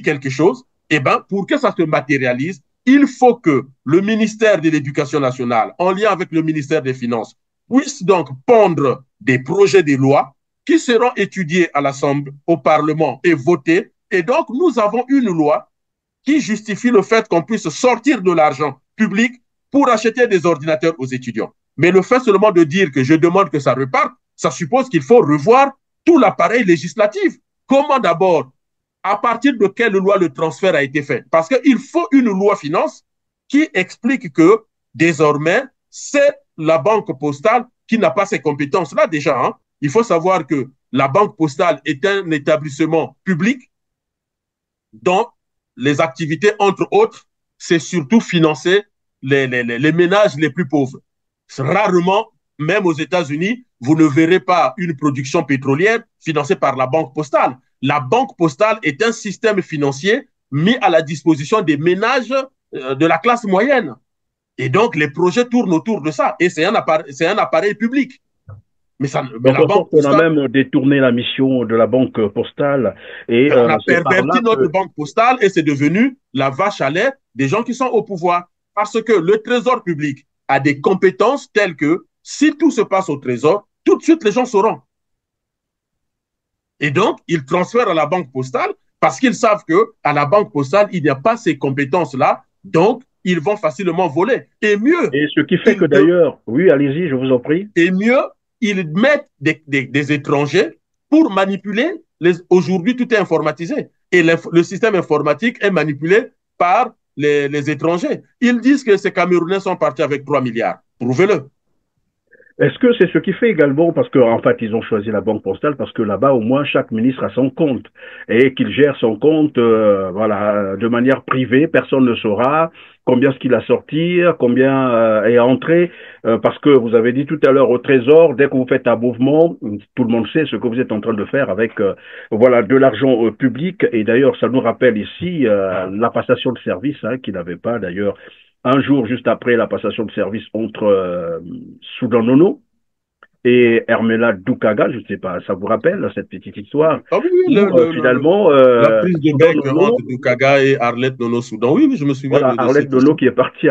quelque chose. Eh bien, pour que ça se matérialise, il faut que le ministère de l'Éducation nationale, en lien avec le ministère des Finances, puisse donc pondre des projets de loi qui seront étudiés à l'Assemblée, au Parlement et votés. Et donc, nous avons une loi qui justifie le fait qu'on puisse sortir de l'argent public pour acheter des ordinateurs aux étudiants. Mais le fait seulement de dire que je demande que ça reparte, ça suppose qu'il faut revoir tout l'appareil législatif. Comment d'abord, à partir de quelle loi le transfert a été fait? Parce qu'il faut une loi finance qui explique que désormais, c'est la banque postale qui n'a pas ces compétences-là déjà. Hein. Il faut savoir que la banque postale est un établissement public dont les activités, entre autres, c'est surtout financer les ménages les plus pauvres. Rarement, même aux États-Unis, vous ne verrez pas une production pétrolière financée par la banque postale. La banque postale est un système financier mis à la disposition des ménages de la classe moyenne. Et donc, les projets tournent autour de ça. Et c'est un appareil public. Mais ça, mais la banque postale, on a même détourné la mission de la banque postale. Et on a perverti notre banque postale et c'est devenu la vache à lait des gens qui sont au pouvoir. Parce que le trésor public a des compétences telles que si tout se passe au trésor, tout de suite les gens sauront. Et donc, ils transfèrent à la banque postale parce qu'ils savent qu'à la banque postale, il n'y a pas ces compétences-là. Donc, ils vont facilement voler. Et mieux. Et ce qui fait que d'ailleurs, oui, allez-y, je vous en prie. Et mieux, ils mettent des étrangers pour manipuler. Aujourd'hui, tout est informatisé. Et le système informatique est manipulé par les étrangers. Ils disent que ces Camerounais sont partis avec 3 milliards. Prouvez-le. Est-ce que c'est ce qui fait également, parce qu'en fait, ils ont choisi la banque postale parce que là-bas, au moins, chaque ministre a son compte et qu'il gère son compte, voilà, de manière privée. Personne ne saura combien ce qu'il a sorti, combien est entré, parce que vous avez dit tout à l'heure au Trésor, dès que vous faites un mouvement, tout le monde sait ce que vous êtes en train de faire avec, voilà, de l'argent public. Et d'ailleurs, ça nous rappelle ici la passation de service, hein, qu'il n'avait pas d'ailleurs. Un jour juste après la passation de service entre Soudan Nono et Hermela Doukaga, je ne sais pas, ça vous rappelle cette petite histoire? Ah oui, finalement, la prise de bec entre Doukaga et Arlette Nono Soudan. Oui, oui, je me souviens. Voilà, Arlette Nono qui était partie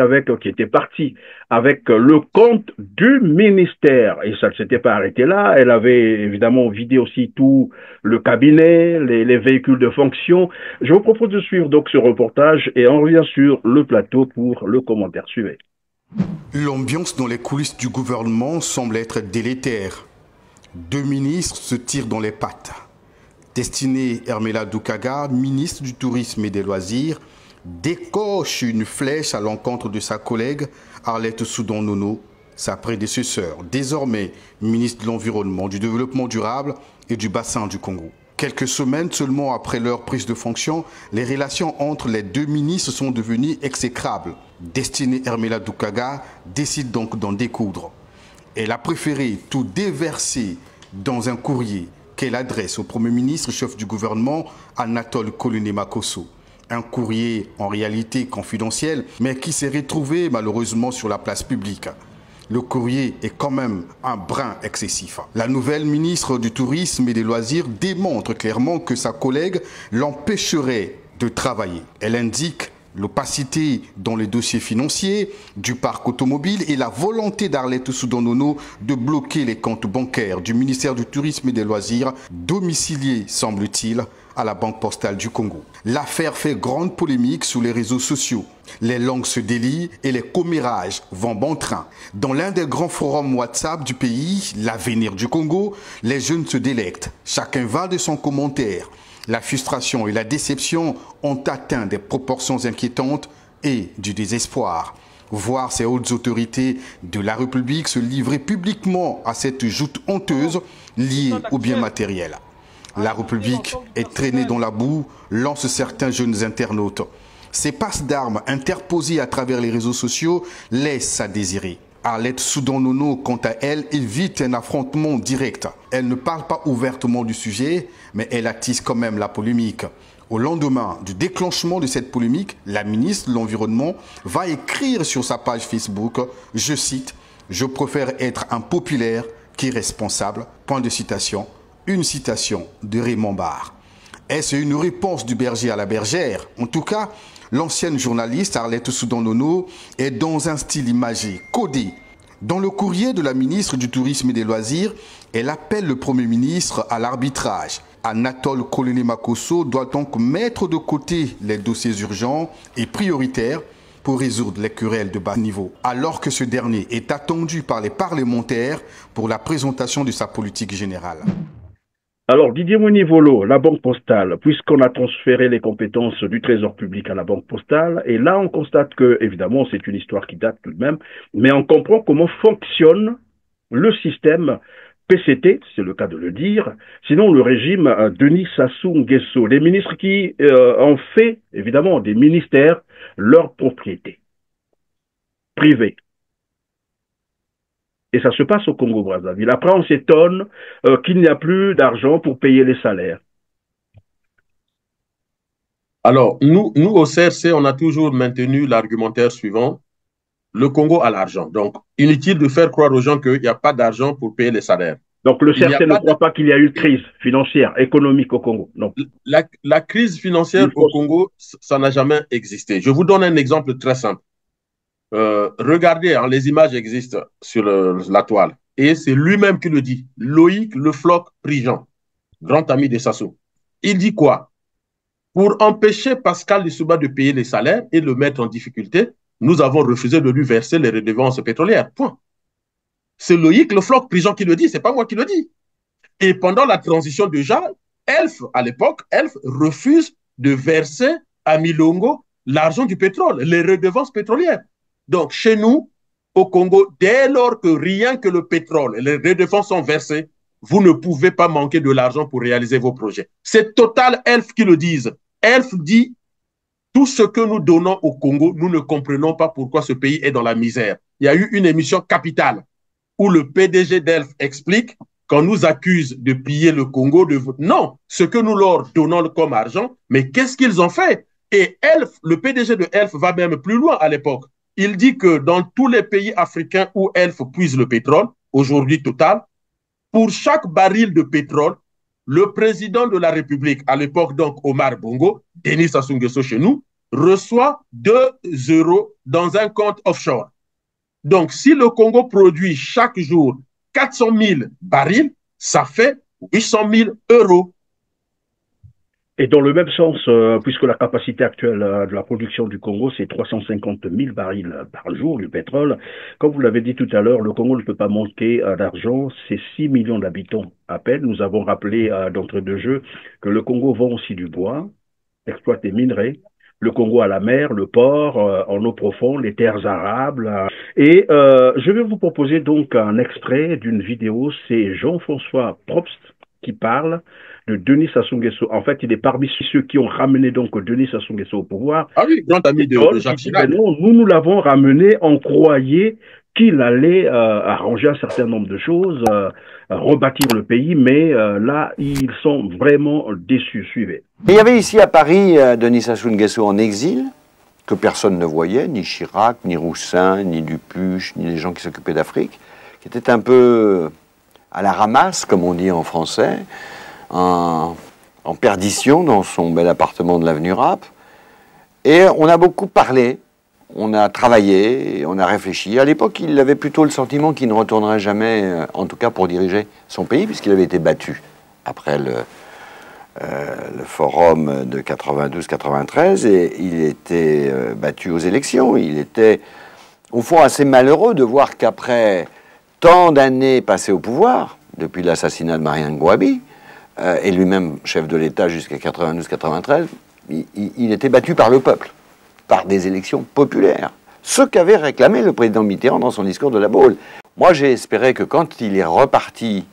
avec le compte du ministère. Et ça ne s'était pas arrêté là. Elle avait évidemment vidé aussi tout le cabinet, les véhicules de fonction. Je vous propose de suivre donc ce reportage et on revient sur le plateau pour le commentaire suivant. L'ambiance dans les coulisses du gouvernement semble être délétère. 2 ministres se tirent dans les pattes. Destinée Hermela Doukaga, ministre du Tourisme et des Loisirs, décoche une flèche à l'encontre de sa collègue Arlette Soudan Nono, sa prédécesseur, désormais ministre de l'Environnement, du Développement durable et du Bassin du Congo. Quelques semaines seulement après leur prise de fonction, les relations entre les 2 ministres sont devenues exécrables. Destinée Hermela Doukaga décide donc d'en découdre. Elle a préféré tout déverser dans un courrier qu'elle adresse au Premier ministre, chef du gouvernement, Anatole Koloné-Makosso. Un courrier en réalité confidentiel, mais qui s'est retrouvé malheureusement sur la place publique. Le courrier est quand même un brin excessif. La nouvelle ministre du Tourisme et des Loisirs démontre clairement que sa collègue l'empêcherait de travailler. Elle indique l'opacité dans les dossiers financiers du parc automobile et la volonté d'Arlette Soudan Nono de bloquer les comptes bancaires du ministère du Tourisme et des Loisirs, domicilié, semble-t-il, à la Banque postale du Congo. L'affaire fait grande polémique sur les réseaux sociaux. Les langues se délient et les commérages vont bon train. Dans l'un des grands forums WhatsApp du pays, l'avenir du Congo, les jeunes se délectent. Chacun va de son commentaire. La frustration et la déception ont atteint des proportions inquiétantes et du désespoir. Voir ces hautes autorités de la République se livrer publiquement à cette joute honteuse liée au bien matériel. La République est traînée dans la boue, lancent certains jeunes internautes. Ces passes d'armes interposées à travers les réseaux sociaux laissent à désirer. Arlette Soudan Nono, quant à elle, évite un affrontement direct. Elle ne parle pas ouvertement du sujet, mais elle attise quand même la polémique. Au lendemain du déclenchement de cette polémique, la ministre de l'Environnement va écrire sur sa page Facebook, je cite, « Je préfère être impopulaire qu'irresponsable », point de citation. Une citation de Raymond Barre. Est-ce une réponse du berger à la bergère? En tout cas, l'ancienne journaliste Arlette Soudan-Nono est dans un style imagé, codé. Dans le courrier de la ministre du Tourisme et des Loisirs, elle appelle le Premier ministre à l'arbitrage. Anatole Kolene-Makosso doit donc mettre de côté les dossiers urgents et prioritaires pour résoudre les querelles de bas niveau, alors que ce dernier est attendu par les parlementaires pour la présentation de sa politique générale. Alors, Didier Monivolo, la Banque Postale, puisqu'on a transféré les compétences du Trésor public à la Banque Postale, et là, on constate que, évidemment, c'est une histoire qui date tout de même, mais on comprend comment fonctionne le système PCT, c'est le cas de le dire, sinon le régime Denis Sassou Nguesso, les ministres qui ont fait, évidemment, des ministères leur propriété privée. Et ça se passe au Congo-Brazzaville. Après, on s'étonne qu'il n'y a plus d'argent pour payer les salaires. Alors, nous, au CRC, on a toujours maintenu l'argumentaire suivant. Le Congo a l'argent. Donc, inutile de faire croire aux gens qu'il n'y a pas d'argent pour payer les salaires. Donc, le CRC ne croit pas qu'il y a eu une crise financière, économique au Congo. Non. La crise financière au Congo, ça n'a jamais existé. Je vous donne un exemple très simple. Regardez, hein, les images existent sur la toile. Et c'est lui-même qui le dit. Loïc Le Floch Prigent, grand ami de Sassou. Il dit quoi? Pour empêcher Pascal Lissouba de payer les salaires et le mettre en difficulté, nous avons refusé de lui verser les redevances pétrolières. Point. C'est Loïc Le Floch Prigent qui le dit, c'est pas moi qui le dis. Et pendant la transition déjà, Elf, à l'époque, Elf refuse de verser à Milongo l'argent du pétrole, les redevances pétrolières. Donc, chez nous, au Congo, dès lors que rien que le pétrole et les redevances sont versées, vous ne pouvez pas manquer de l'argent pour réaliser vos projets. C'est Total Elf qui le disent. Elf dit, tout ce que nous donnons au Congo, nous ne comprenons pas pourquoi ce pays est dans la misère. Il y a eu une émission Capitale où le PDG d'Elf explique qu'on nous accuse de piller le Congo. Non, ce que nous leur donnons comme argent, mais qu'est-ce qu'ils ont fait? Et Elf, le PDG de Elf va même plus loin à l'époque. Il dit que dans tous les pays africains où Elf puise le pétrole, aujourd'hui Total, pour chaque baril de pétrole, le président de la République, à l'époque donc Omar Bongo, Denis Sassou Nguesso chez nous, reçoit 2 euros dans un compte offshore. Donc, si le Congo produit chaque jour 400 000 barils, ça fait 800 000 euros. Et dans le même sens, puisque la capacité actuelle de la production du Congo, c'est 350 000 barils par jour du pétrole, comme vous l'avez dit tout à l'heure, le Congo ne peut pas manquer d'argent, c'est 6 millions d'habitants à peine. Nous avons rappelé d'entrée de jeu que le Congo vend aussi du bois, exploite des minerais. Le Congo a la mer, le port, en eau profonde, les terres arables. Et je vais vous proposer donc un extrait d'une vidéo, c'est Jean-François Probst qui parle de Denis Sassou Nguesso. En fait, il est parmi ceux qui ont ramené donc Denis Sassou Nguesso au pouvoir. Ah oui, grand ami de Jacques Chirac. Non, nous l'avons ramené, on croyait qu'il allait arranger un certain nombre de choses, rebâtir le pays, mais là, ils sont vraiment déçus. Suivez. Il y avait ici à Paris Denis Sassou Nguesso en exil, que personne ne voyait, ni Chirac, ni Roussin, ni Dupuche, ni les gens qui s'occupaient d'Afrique, qui étaient un peu à la ramasse, comme on dit en français, en perdition dans son bel appartement de l'avenue Rapp. Et on a beaucoup parlé, on a travaillé, on a réfléchi. À l'époque, il avait plutôt le sentiment qu'il ne retournerait jamais, en tout cas pour diriger son pays, puisqu'il avait été battu après le forum de 92-93, et il était battu aux élections. Il était, au fond, assez malheureux de voir qu'après tant d'années passées au pouvoir, depuis l'assassinat de Marianne Gouabi, et lui-même chef de l'État jusqu'à 92-93, il était battu par le peuple, par des élections populaires. Ce qu'avait réclamé le président Mitterrand dans son discours de la Baule. Moi, j'ai espéré que quand il est reparti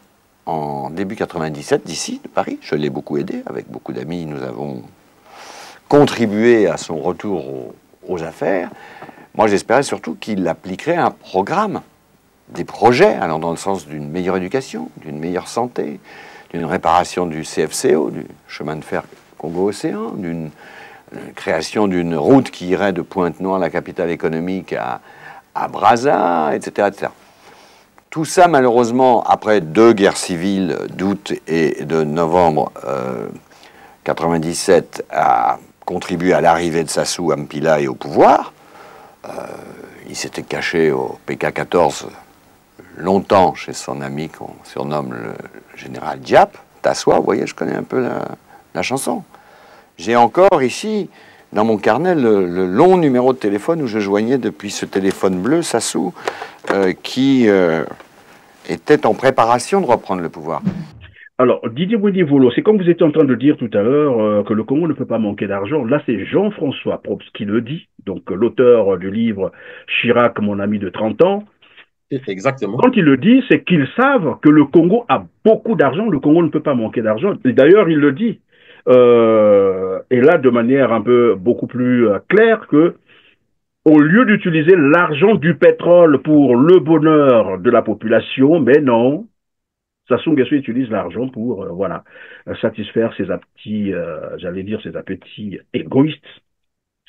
en début 97 d'ici, de Paris, je l'ai beaucoup aidé, avec beaucoup d'amis, nous avons contribué à son retour aux affaires. Moi, j'espérais surtout qu'il appliquerait un programme, des projets allant dans le sens d'une meilleure éducation, d'une meilleure santé, d'une réparation du CFCO, du chemin de fer Congo-Océan, d'une création d'une route qui irait de Pointe-Noire, la capitale économique, à Brazza, etc., etc. Tout ça, malheureusement, après 2 guerres civiles d'août et de novembre 97, a contribué à l'arrivée de Sassou à Mpila et au pouvoir. Il s'était caché au PK-14 longtemps chez son ami qu'on surnomme le général Diap. Tassoua, vous voyez, je connais un peu la chanson. J'ai encore ici, dans mon carnet, le long numéro de téléphone où je joignais depuis ce téléphone bleu Sassou, qui était en préparation de reprendre le pouvoir. Alors, Didier Bouédi-Volo, c'est comme vous étiez en train de dire tout à l'heure que le Congo ne peut pas manquer d'argent. Là, c'est Jean-François Probst qui le dit, donc l'auteur du livre Chirac, mon ami de 30 ans. Exactement. Quand il le dit, c'est qu'ils savent que le Congo a beaucoup d'argent, le Congo ne peut pas manquer d'argent. Et d'ailleurs, il le dit. Et là, de manière un peu beaucoup plus claire que, au lieu d'utiliser l'argent du pétrole pour le bonheur de la population, mais non, Sassou Nguesso utilise l'argent pour, voilà, satisfaire ses appétits, j'allais dire ses appétits égoïstes.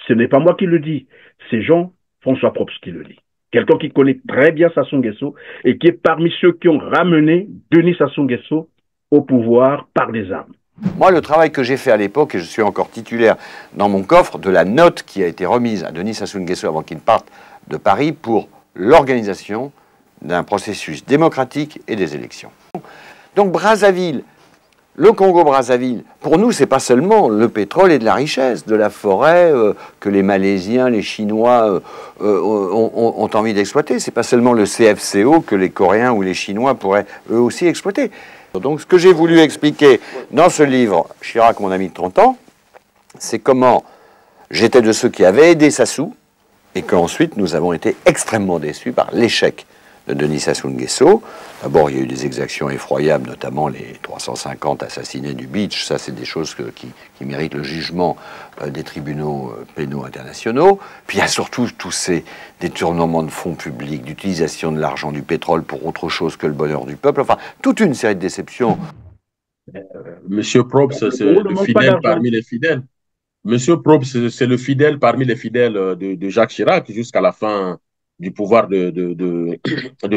Ce n'est pas moi qui le dis, c'est Jean-François Probst qui le dit. Quelqu'un qui connaît très bien Sassou Nguesso et qui est parmi ceux qui ont ramené Denis Sassou Nguesso au pouvoir par des armes. Moi, le travail que j'ai fait à l'époque, et je suis encore titulaire dans mon coffre de la note qui a été remise à Denis Sassou Nguesso avant qu'il parte de Paris pour l'organisation d'un processus démocratique et des élections. Donc Brazzaville, le Congo-Brazzaville, pour nous, c'est pas seulement le pétrole et de la richesse, de la forêt que les Malaisiens, les Chinois ont envie d'exploiter. C'est pas seulement le CFCO que les Coréens ou les Chinois pourraient eux aussi exploiter. Donc ce que j'ai voulu expliquer dans ce livre, Chirac, mon ami de 30 ans, c'est comment j'étais de ceux qui avaient aidé Sassou et qu'ensuite nous avons été extrêmement déçus par l'échec de Denis Sassou Nguesso. D'abord, il y a eu des exactions effroyables, notamment les 350 assassinés du Beach. Ça, c'est des choses qui méritent le jugement des tribunaux pénaux internationaux. Puis il y a surtout tous ces détournements de fonds publics, d'utilisation de l'argent du pétrole pour autre chose que le bonheur du peuple. Enfin, toute une série de déceptions. Monsieur Probst, c'est le fidèle parmi les fidèles. Monsieur Probst, c'est le fidèle parmi les fidèles de Jacques Chirac jusqu'à la fin du pouvoir de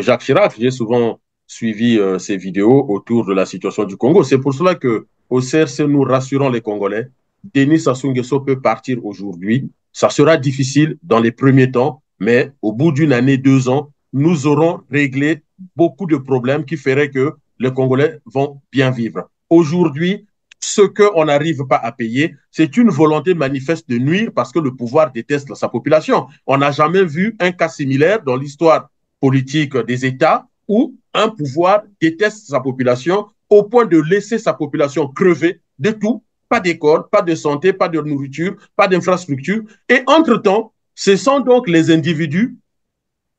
Jacques Chirac. J'ai souvent suivi ces vidéos autour de la situation du Congo. C'est pour cela que au CRC, nous rassurons les Congolais. Denis Sassou Nguesso peut partir aujourd'hui. Ça sera difficile dans les premiers temps, mais au bout d'une année, 2 ans, nous aurons réglé beaucoup de problèmes qui feraient que les Congolais vont bien vivre. Aujourd'hui, ce qu'on n'arrive pas à payer, c'est une volonté manifeste de nuire parce que le pouvoir déteste sa population. On n'a jamais vu un cas similaire dans l'histoire politique des États où un pouvoir déteste sa population au point de laisser sa population crever de tout, pas d'école, pas de santé, pas de nourriture, pas d'infrastructure. Et entre-temps, ce sont donc les individus,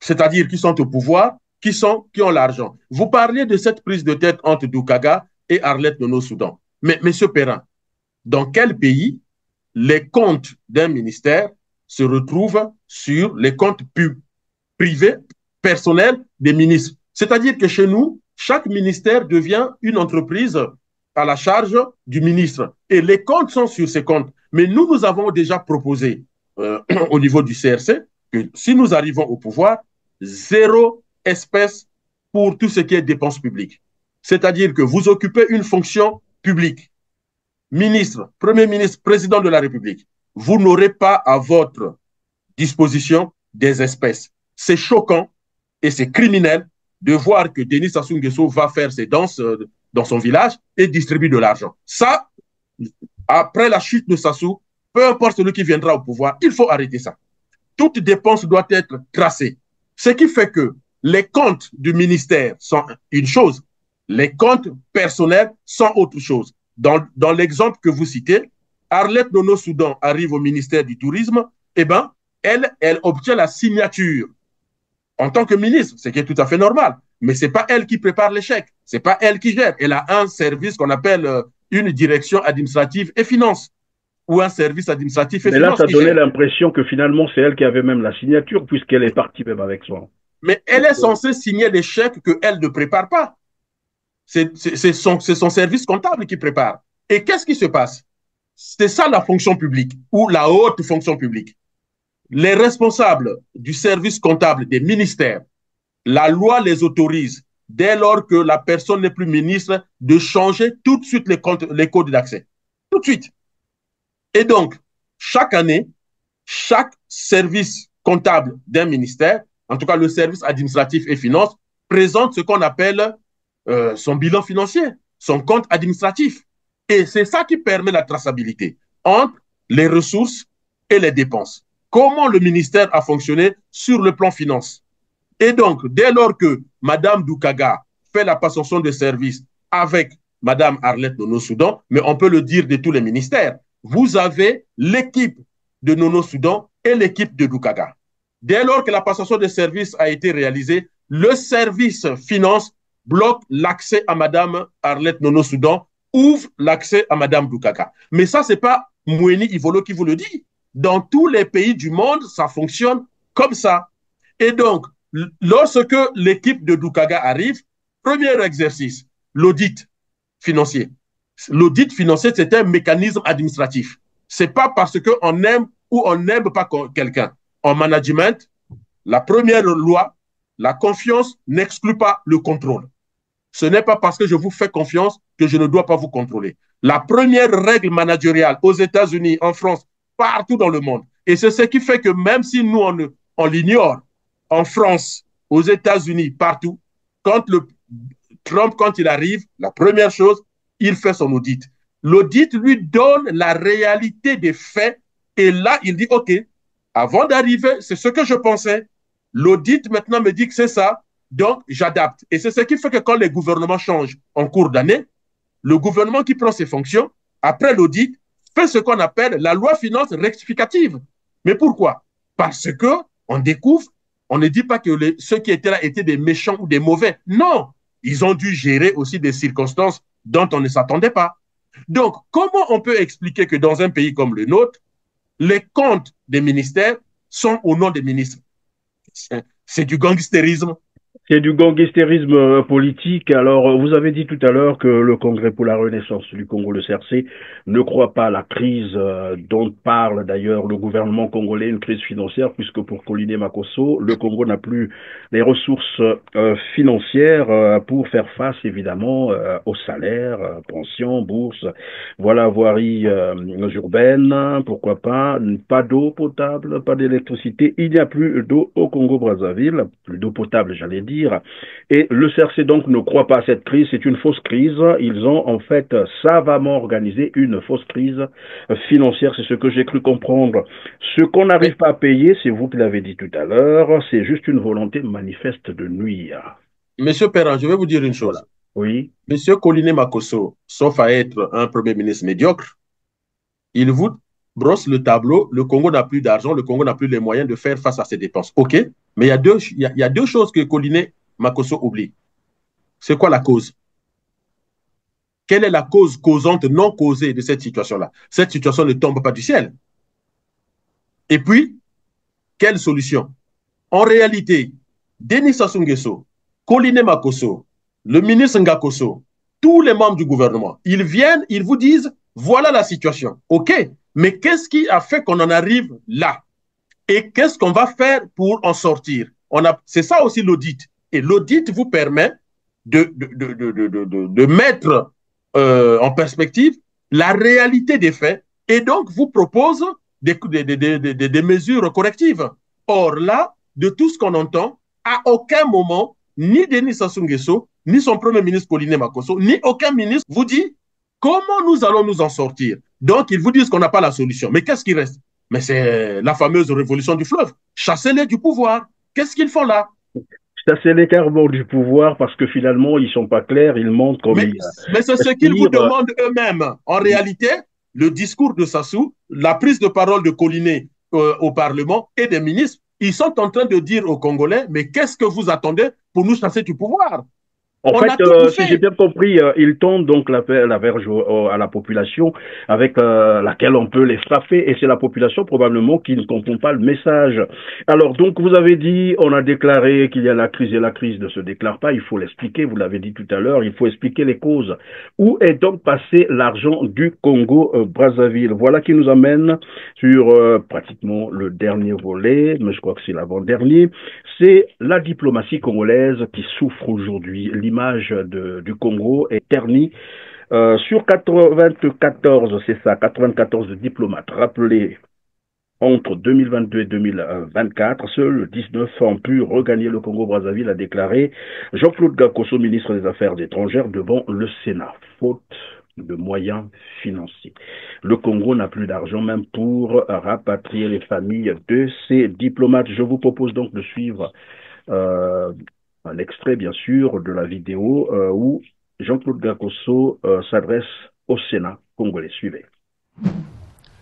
c'est-à-dire qui sont au pouvoir, qui ont l'argent. Vous parliez de cette prise de tête entre Doukaga et Arlette Nono-Soudan. Mais, M. Perrin, dans quel pays les comptes d'un ministère se retrouvent sur les comptes privés, personnels des ministres? C'est-à-dire que chez nous, chaque ministère devient une entreprise à la charge du ministre. Et les comptes sont sur ces comptes. Mais nous avons déjà proposé au niveau du CRC que si nous arrivons au pouvoir, 0 espèce pour tout ce qui est dépenses publiques. C'est-à-dire que vous occupez une fonction public, ministre, premier ministre, président de la République, vous n'aurez pas à votre disposition des espèces. C'est choquant et c'est criminel de voir que Denis Sassou Nguesso va faire ses danses dans son village et distribue de l'argent. Ça, après la chute de Sassou, peu importe celui qui viendra au pouvoir, il faut arrêter ça. Toute dépense doit être tracée. Ce qui fait que les comptes du ministère sont une chose, les comptes personnels sont autre chose. Dans l'exemple que vous citez, Arlette Nono-Soudan arrive au ministère du Tourisme, eh ben, elle obtient la signature en tant que ministre, ce qui est tout à fait normal. Mais ce n'est pas elle qui prépare les chèques, ce n'est pas elle qui gère. Elle a un service qu'on appelle une direction administrative et finances, ou un service administratif et finances. Mais là, ça donnait l'impression que finalement, c'est elle qui avait même la signature, puisqu'elle est partie même avec soi. Mais elle est censée signer des chèques qu'elle ne prépare pas. C'est son service comptable qui prépare. Et qu'est-ce qui se passe? C'est ça la fonction publique ou la haute fonction publique. Les responsables du service comptable des ministères la loi les autorise, dès lors que la personne n'est plus ministre, de changer tout de suite les codes d'accès. Tout de suite. Et donc, chaque année, chaque service comptable d'un ministère, en tout cas le service administratif et finances, présente ce qu'on appelle son bilan financier, son compte administratif. Et c'est ça qui permet la traçabilité entre les ressources et les dépenses. Comment le ministère a fonctionné sur le plan finance. Et donc, dès lors que Mme Doukaga fait la passation de service avec Mme Arlette Nono Soudan, mais on peut le dire de tous les ministères, vous avez l'équipe de Nono Soudan et l'équipe de Doukaga. Dès lors que la passation de service a été réalisée, le service finance bloque l'accès à Mme Arlette Nono Soudan, ouvre l'accès à Mme Doukaga. Mais ça, ce n'est pas Moueni Ivolo qui vous le dit. Dans tous les pays du monde, ça fonctionne comme ça. Et donc, lorsque l'équipe de Doukaga arrive, premier exercice, l'audit financier. L'audit financier, c'est un mécanisme administratif. Ce n'est pas parce qu'on aime ou on n'aime pas quelqu'un. En management, la première loi, la confiance n'exclut pas le contrôle. Ce n'est pas parce que je vous fais confiance que je ne dois pas vous contrôler. La première règle managériale aux États-Unis, en France, partout dans le monde, et c'est ce qui fait que même si nous, on l'ignore, en France, aux États-Unis, partout, quand Trump, quand il arrive, la première chose, il fait son audit. L'audit lui donne la réalité des faits et là, il dit, OK, avant d'arriver, c'est ce que je pensais. L'audit maintenant me dit que c'est ça, donc j'adapte. Et c'est ce qui fait que quand les gouvernements changent en cours d'année, le gouvernement qui prend ses fonctions, après l'audit, fait ce qu'on appelle la loi finance rectificative. Mais pourquoi? Parce qu'on découvre, on ne dit pas que ceux qui étaient là étaient des méchants ou des mauvais. Non, ils ont dû gérer aussi des circonstances dont on ne s'attendait pas. Donc, comment on peut expliquer que dans un pays comme le nôtre, les comptes des ministères sont au nom des ministres? C'est du gangstérisme. C'est du gangstérisme politique. Alors, vous avez dit tout à l'heure que le Congrès pour la Renaissance du Congo, le CRC, ne croit pas à la crise dont parle d'ailleurs le gouvernement congolais, une crise financière, puisque pour Koliné Makosso, le Congo n'a plus les ressources financières pour faire face évidemment aux salaires, pensions, bourses, voilà, voirie urbaine, pourquoi pas d'eau potable, pas d'électricité. Il n'y a plus d'eau au Congo-Brazzaville, plus d'eau potable, j'allais dire. Et le CRC donc ne croit pas à cette crise, c'est une fausse crise. Ils ont en fait savamment organisé une fausse crise financière, c'est ce que j'ai cru comprendre. Ce qu'on n'arrive pas à payer, c'est vous qui l'avez dit tout à l'heure, c'est juste une volonté manifeste de nuire. Monsieur Perrin, je vais vous dire une chose. Oui. Monsieur Koliné Makosso, sauf à être un Premier ministre médiocre, il vous brosse le tableau, le Congo n'a plus d'argent, le Congo n'a plus les moyens de faire face à ses dépenses. OK, mais il y a deux choses que Koliné Makosso oublie. C'est quoi la cause? Quelle est la cause causante non causée de cette situation-là? Cette situation ne tombe pas du ciel. Et puis, quelle solution? En réalité, Denis Sassou Nguesso, Koliné Makosso, le ministre Ngakosso, tous les membres du gouvernement, ils viennent, ils vous disent, voilà la situation. OK, mais qu'est-ce qui a fait qu'on en arrive là? Et qu'est-ce qu'on va faire pour en sortir? C'est ça aussi l'audit. Et l'audit vous permet de mettre en perspective la réalité des faits et donc vous propose des mesures correctives. Or là, de tout ce qu'on entend, à aucun moment, ni Denis Sassou Nguesso, ni son premier ministre Koliné Makosso, ni aucun ministre vous dit comment nous allons nous en sortir. Donc, ils vous disent qu'on n'a pas la solution. Mais qu'est-ce qui reste? Mais c'est la fameuse révolution du fleuve. Chassez-les du pouvoir. Qu'est-ce qu'ils font là? C'est l'écartement du pouvoir parce que finalement, ils ne sont pas clairs, ils montrent comme mais c'est ce qu'ils vous demandent eux-mêmes. En réalité, le discours de Sassou, la prise de parole de Koliné au Parlement et des ministres, ils sont en train de dire aux Congolais, mais qu'est-ce que vous attendez pour nous chasser du pouvoir? En On fait, a tout si bouffé. j'ai bien compris, ils tendent donc la verge à la population avec laquelle on peut les frapper, et c'est la population probablement qui ne comprend pas le message. Alors donc vous avez dit, on a déclaré qu'il y a la crise, et la crise ne se déclare pas, il faut l'expliquer, vous l'avez dit tout à l'heure, il faut expliquer les causes. Où est donc passé l'argent du Congo Brazzaville? Voilà qui nous amène sur pratiquement le dernier volet, mais je crois que c'est l'avant-dernier. C'est la diplomatie congolaise qui souffre aujourd'hui. L'image du Congo est ternie. Sur 94, c'est ça, 94 diplomates rappelés entre 2022 et 2024, seuls 19 ont pu regagner le Congo-Brazzaville, a déclaré Jean-Claude Gakoso, ministre des Affaires étrangères, devant le Sénat, faute de moyens financiers. Le Congo n'a plus d'argent même pour rapatrier les familles de ces diplomates. Je vous propose donc de suivre un extrait, bien sûr, de la vidéo où Jean-Claude Gakoso s'adresse au Sénat congolais. Suivez.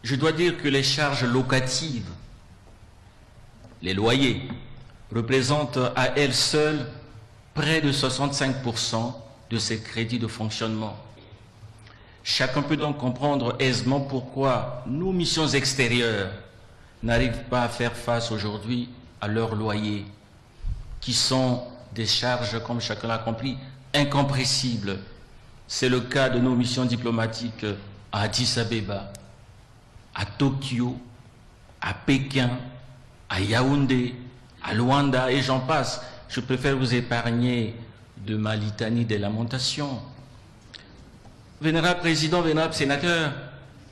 Je dois dire que les charges locatives, les loyers, représentent à elles seules près de 65% de ces crédits de fonctionnement. Chacun peut donc comprendre aisément pourquoi nos missions extérieures n'arrivent pas à faire face aujourd'hui à leurs loyers, qui sont des charges, comme chacun l'a compris, incompressibles. C'est le cas de nos missions diplomatiques à Addis Abeba, à Tokyo, à Pékin, à Yaoundé, à Luanda, et j'en passe. Je préfère vous épargner de ma litanie des lamentations. Vénérable Président, vénérable Sénateur,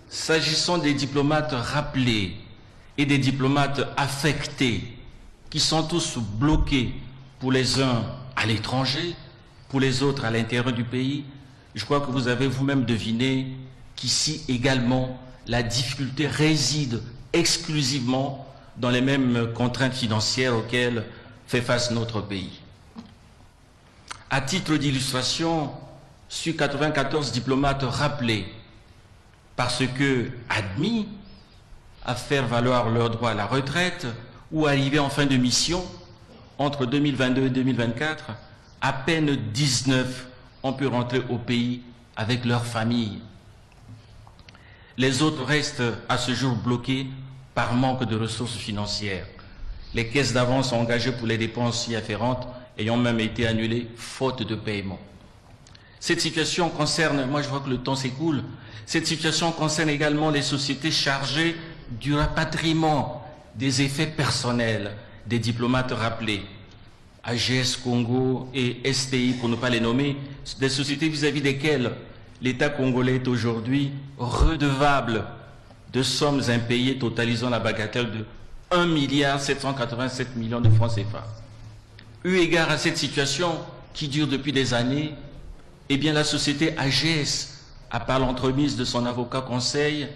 s'agissant des diplomates rappelés et des diplomates affectés, qui sont tous bloqués, pour les uns à l'étranger, pour les autres à l'intérieur du pays, je crois que vous avez vous-même deviné qu'ici également, la difficulté réside exclusivement dans les mêmes contraintes financières auxquelles fait face notre pays. À titre d'illustration, sur 94 diplomates rappelés parce que admis à faire valoir leur droit à la retraite ou arrivés en fin de mission entre 2022 et 2024, à peine 19 ont pu rentrer au pays avec leur famille. Les autres restent à ce jour bloqués par manque de ressources financières. Les caisses d'avance engagées pour les dépenses y afférentes ayant même été annulées faute de paiement. Cette situation concerne, moi je vois que le temps s'écoule, cette situation concerne également les sociétés chargées du rapatriement des effets personnels des diplomates rappelés. AGS Congo et STI, pour ne pas les nommer, des sociétés vis-à-vis desquelles l'État congolais est aujourd'hui redevable de sommes impayées totalisant la bagatelle de 1,787 milliard de francs CFA. Eu égard à cette situation qui dure depuis des années, eh bien la société AGS, à part l'entremise de son avocat conseil,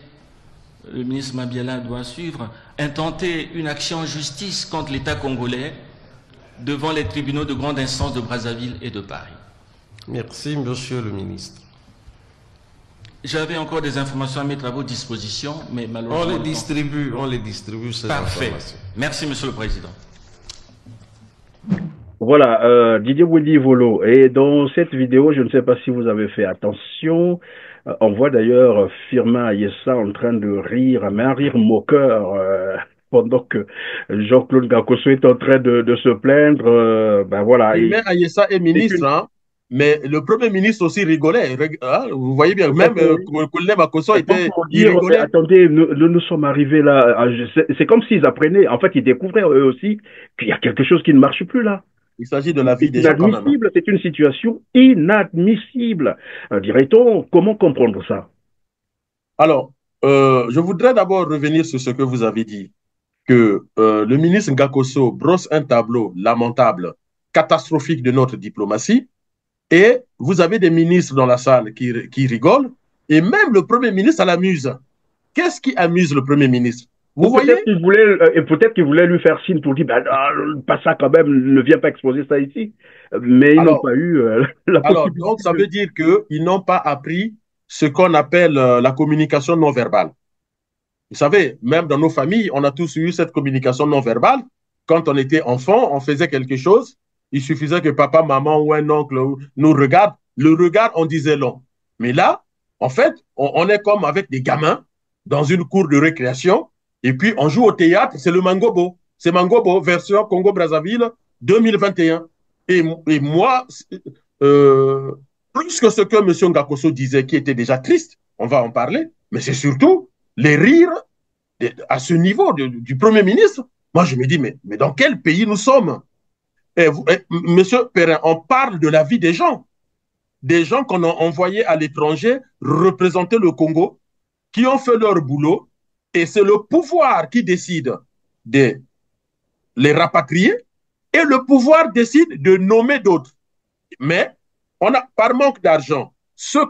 le ministre Mabiala doit suivre, intenté une action en justice contre l'État congolais devant les tribunaux de grande instance de Brazzaville et de Paris. Merci, monsieur le ministre. J'avais encore des informations à mettre à votre disposition, mais malheureusement... On les distribue, ces Parfait. informations. Merci, monsieur le président. Voilà, Didier Willy Volo. Et dans cette vidéo, je ne sais pas si vous avez fait attention, on voit d'ailleurs Firmin Ayessa en train de rire, mais un rire moqueur, pendant que Jean-Claude Gakoso est en train de se plaindre. Ben voilà. Firmin Ayessa est ministre, hein, mais le Premier ministre aussi rigolait. Hein, vous voyez bien, même Koulé Gakoso il rigolait. Attendez, nous sommes arrivés là, c'est comme s'ils apprenaient, en fait ils découvraient eux aussi qu'il y a quelque chose qui ne marche plus là. Il s'agit de la vie des gens quand même. C'est une situation inadmissible. Dirait-on, comment comprendre ça? Alors, je voudrais d'abord revenir sur ce que vous avez dit, que le ministre Gakoso brosse un tableau lamentable, catastrophique de notre diplomatie, et vous avez des ministres dans la salle qui rigolent, et même le Premier ministre l'amuse. Qu'est-ce qui amuse le Premier ministre? Vous voyez? Peut-être qu'il voulait lui faire signe pour dire, pas ça quand même, ne viens pas exposer ça ici. Mais ils n'ont pas eu la possibilité. Alors, donc, ça veut dire qu'ils n'ont pas appris ce qu'on appelle la communication non verbale. Vous savez, même dans nos familles, on a tous eu cette communication non verbale. Quand on était enfant, on faisait quelque chose, Il suffisait que papa, maman ou un oncle nous regarde. Le regard, on disait long. Mais là, en fait, on est comme avec des gamins dans une cour de récréation et puis on joue au théâtre. C'est le Mangobo. C'est Mangobo, version Congo-Brazzaville 2021. Et moi, plus que ce que M. Ngakoso disait, qui était déjà triste, on va en parler, mais c'est surtout les rires à ce niveau du Premier ministre. Moi, je me dis, mais dans quel pays nous sommes? Monsieur Perrin, on parle de la vie des gens qu'on a envoyés à l'étranger représenter le Congo, qui ont fait leur boulot, et c'est le pouvoir qui décide de les rapatrier, et le pouvoir décide de nommer d'autres. Mais par manque d'argent, ceux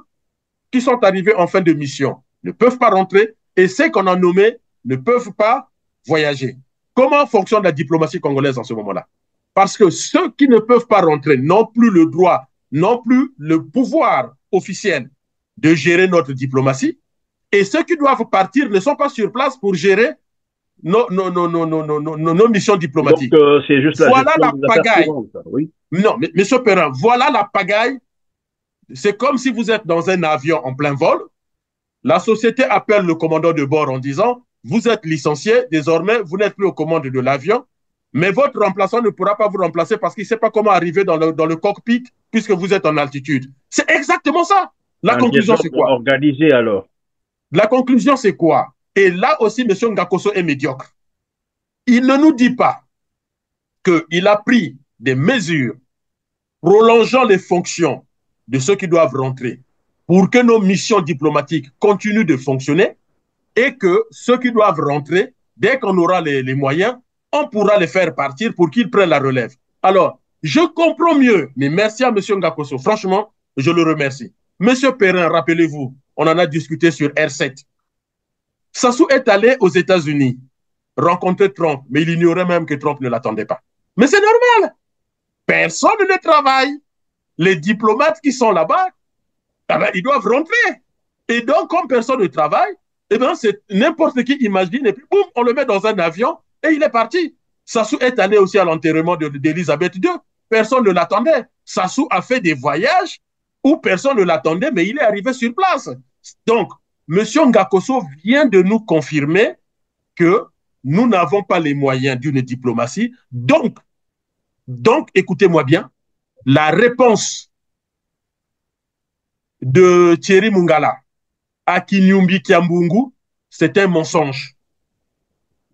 qui sont arrivés en fin de mission ne peuvent pas rentrer, et ceux qu'on a nommés ne peuvent pas voyager. Comment fonctionne la diplomatie congolaise en ce moment-là? Parce que ceux qui ne peuvent pas rentrer n'ont plus le droit, n'ont plus le pouvoir officiel de gérer notre diplomatie. Et ceux qui doivent partir ne sont pas sur place pour gérer nos missions diplomatiques. Donc, c'est juste voilà la pagaille. Oui. Non, mais M. Perrin, voilà la pagaille. C'est comme si vous êtes dans un avion en plein vol. La société appelle le commandant de bord en disant « Vous êtes licencié, désormais, vous n'êtes plus aux commandes de l'avion. » Mais votre remplaçant ne pourra pas vous remplacer parce qu'il ne sait pas comment arriver dans le cockpit puisque vous êtes en altitude. C'est exactement ça. La conclusion, c'est quoi? Organisé alors. La conclusion, c'est quoi? Et là aussi, M. Ngakoso est médiocre. Il ne nous dit pas qu'il a pris des mesures prolongeant les fonctions de ceux qui doivent rentrer pour que nos missions diplomatiques continuent de fonctionner et que ceux qui doivent rentrer, dès qu'on aura les moyens, on pourra les faire partir pour qu'ils prennent la relève. Alors, je comprends mieux, mais merci à M. Ngakoso. Franchement, je le remercie. M. Perrin, rappelez-vous, on en a discuté sur R7. Sassou est allé aux États-Unis rencontrer Trump, mais il ignorait même que Trump ne l'attendait pas. Mais c'est normal. Personne ne travaille. Les diplomates qui sont là-bas, eh ben, ils doivent rentrer. Et donc, comme personne ne travaille, eh ben, c'est n'importe qui imagine, et puis boum, on le met dans un avion et il est parti. Sassou est allé aussi à l'enterrement d'Elisabeth II. Personne ne l'attendait. Sassou a fait des voyages où personne ne l'attendait, mais il est arrivé sur place. Donc, M. Ngakoso vient de nous confirmer que nous n'avons pas les moyens d'une diplomatie. Donc, écoutez-moi bien, la réponse de Thierry Mungala à Kinyumbi Kiambungu, c'est un mensonge.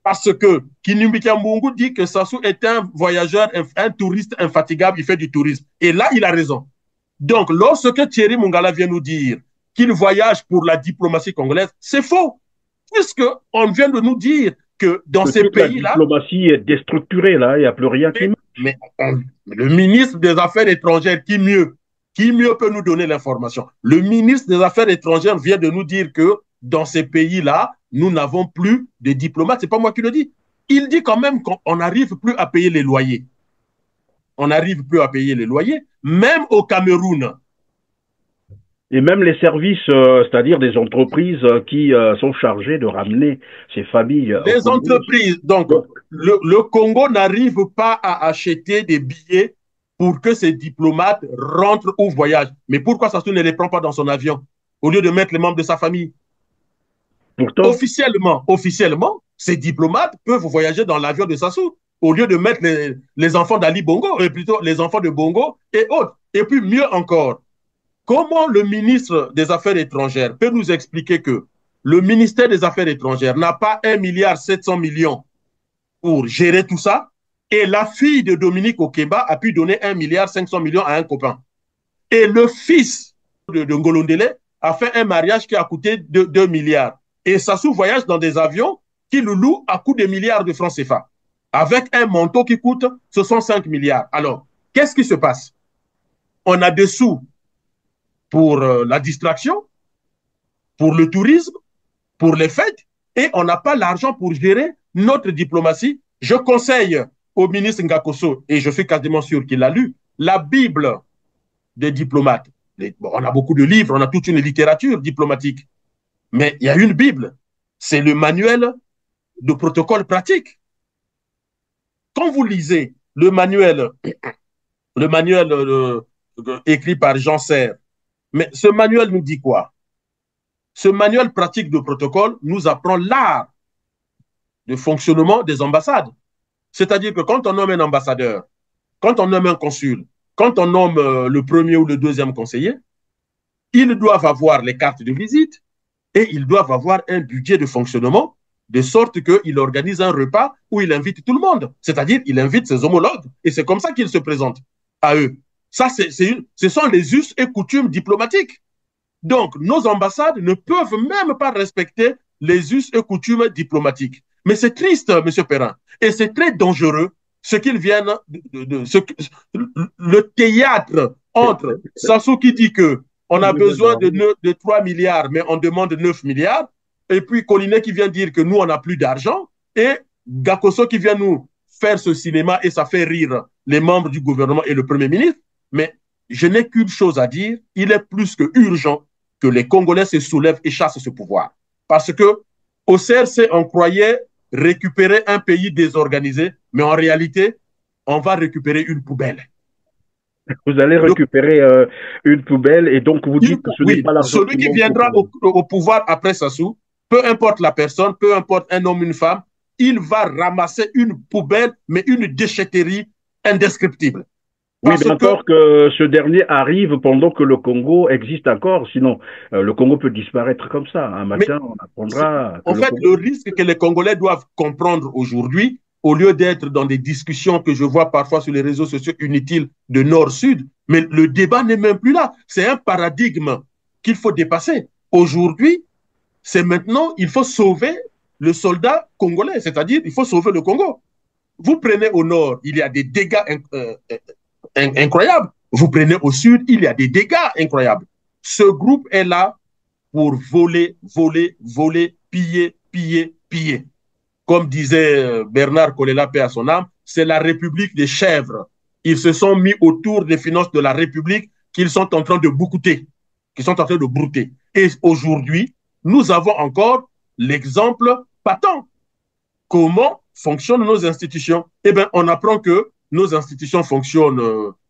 Parce que Kinyumbi Kiambungu dit que Sassou est un voyageur, un touriste infatigable, il fait du tourisme. Et là, il a raison. Donc, lorsque Thierry Mungala vient nous dire qu'il voyage pour la diplomatie congolaise, c'est faux. Puisqu'on vient de nous dire que dans ces pays-là... La diplomatie est déstructurée, là, il n'y a plus rien qui... Mais le ministre des Affaires étrangères, qui mieux peut nous donner l'information? Le ministre des Affaires étrangères vient de nous dire que dans ces pays-là, nous n'avons plus de diplomates. Ce n'est pas moi qui le dis. Il dit quand même qu'on n'arrive plus à payer les loyers. On n'arrive plus à payer les loyers, même au Cameroun. Et même les services, c'est-à-dire des entreprises qui sont chargées de ramener ces familles. Les entreprises, donc le Congo n'arrive pas à acheter des billets pour que ces diplomates rentrent ou voyagent. Mais pourquoi Sassou ne les prend pas dans son avion au lieu de mettre les membres de sa famille? Pourtant, officiellement, ces diplomates peuvent voyager dans l'avion de Sassou au lieu de mettre les enfants d'Ali Bongo, et plutôt les enfants de Bongo et autres. Et puis mieux encore, comment le ministre des Affaires étrangères peut nous expliquer que le ministère des Affaires étrangères n'a pas 1,7 milliard pour gérer tout ça et la fille de Dominique Okeba a pu donner 1,5 milliard à un copain. Et le fils de Ngolondele a fait un mariage qui a coûté 2 milliards. Et Sassou voyage dans des avions qui le louent à coût de milliards de francs CFA, avec un manteau qui coûte 65 milliards. Alors, qu'est-ce qui se passe? On a des sous pour la distraction, pour le tourisme, pour les fêtes, et on n'a pas l'argent pour gérer notre diplomatie. Je conseille au ministre Ngakoso, et je suis quasiment sûr qu'il l'a lu, la Bible des diplomates. On a beaucoup de livres, on a toute une littérature diplomatique. Mais il y a une Bible, c'est le manuel de protocole pratique. Quand vous lisez le manuel le manuel écrit par Jean Serre. Mais ce manuel nous dit quoi? Ce manuel pratique de protocole nous apprend l'art de fonctionnement des ambassades. C'est-à-dire que quand on nomme un ambassadeur, quand on nomme un consul, quand on nomme le premier ou le deuxième conseiller, ils doivent avoir les cartes de visite et ils doivent avoir un budget de fonctionnement de sorte qu'il organise un repas où il invite tout le monde. C'est-à-dire qu'il invite ses homologues et c'est comme ça qu'il se présente à eux. Ça, ce sont les us et coutumes diplomatiques. Donc, nos ambassades ne peuvent même pas respecter les us et coutumes diplomatiques. Mais c'est triste, M. Perrin, et c'est très dangereux ce qu'ils viennent le théâtre entre Sassou qui dit que on a besoin de 3 milliards, mais on demande 9 milliards, et puis Collinet qui vient dire que nous, on n'a plus d'argent, et Gakoso qui vient nous faire ce cinéma, et ça fait rire les membres du gouvernement et le Premier ministre. Mais je n'ai qu'une chose à dire, il est plus que urgent que les Congolais se soulèvent et chassent ce pouvoir. Parce que au CRC, on croyait récupérer un pays désorganisé, mais en réalité, on va récupérer une poubelle. Vous allez récupérer une poubelle et donc vous dites que ce n'est pas la celui qui viendra au pouvoir après Sassou, peu importe la personne, peu importe un homme, une femme, il va ramasser une poubelle, mais une déchetterie indescriptible. Oui, mais encore que ce dernier arrive pendant que le Congo existe encore, sinon le Congo peut disparaître comme ça. Un matin, on apprendra. En fait, le risque que les Congolais doivent comprendre aujourd'hui, au lieu d'être dans des discussions que je vois parfois sur les réseaux sociaux inutiles de Nord-Sud, mais le débat n'est même plus là. C'est un paradigme qu'il faut dépasser. Aujourd'hui, c'est maintenant, il faut sauver le soldat congolais, c'est-à-dire il faut sauver le Congo. Vous prenez au nord, il y a des dégâts incroyables. Vous prenez au sud, il y a des dégâts incroyables. Ce groupe est là pour voler, voler, voler, piller, piller, piller. Comme disait Bernard Kolela, paix à son âme, c'est la République des chèvres. Ils se sont mis autour des finances de la République qu'ils sont en train de boucouter, qu'ils sont en train de brouter. Et aujourd'hui, nous avons encore l'exemple patent. Comment fonctionnent nos institutions? Eh bien, on apprend que nos institutions fonctionnent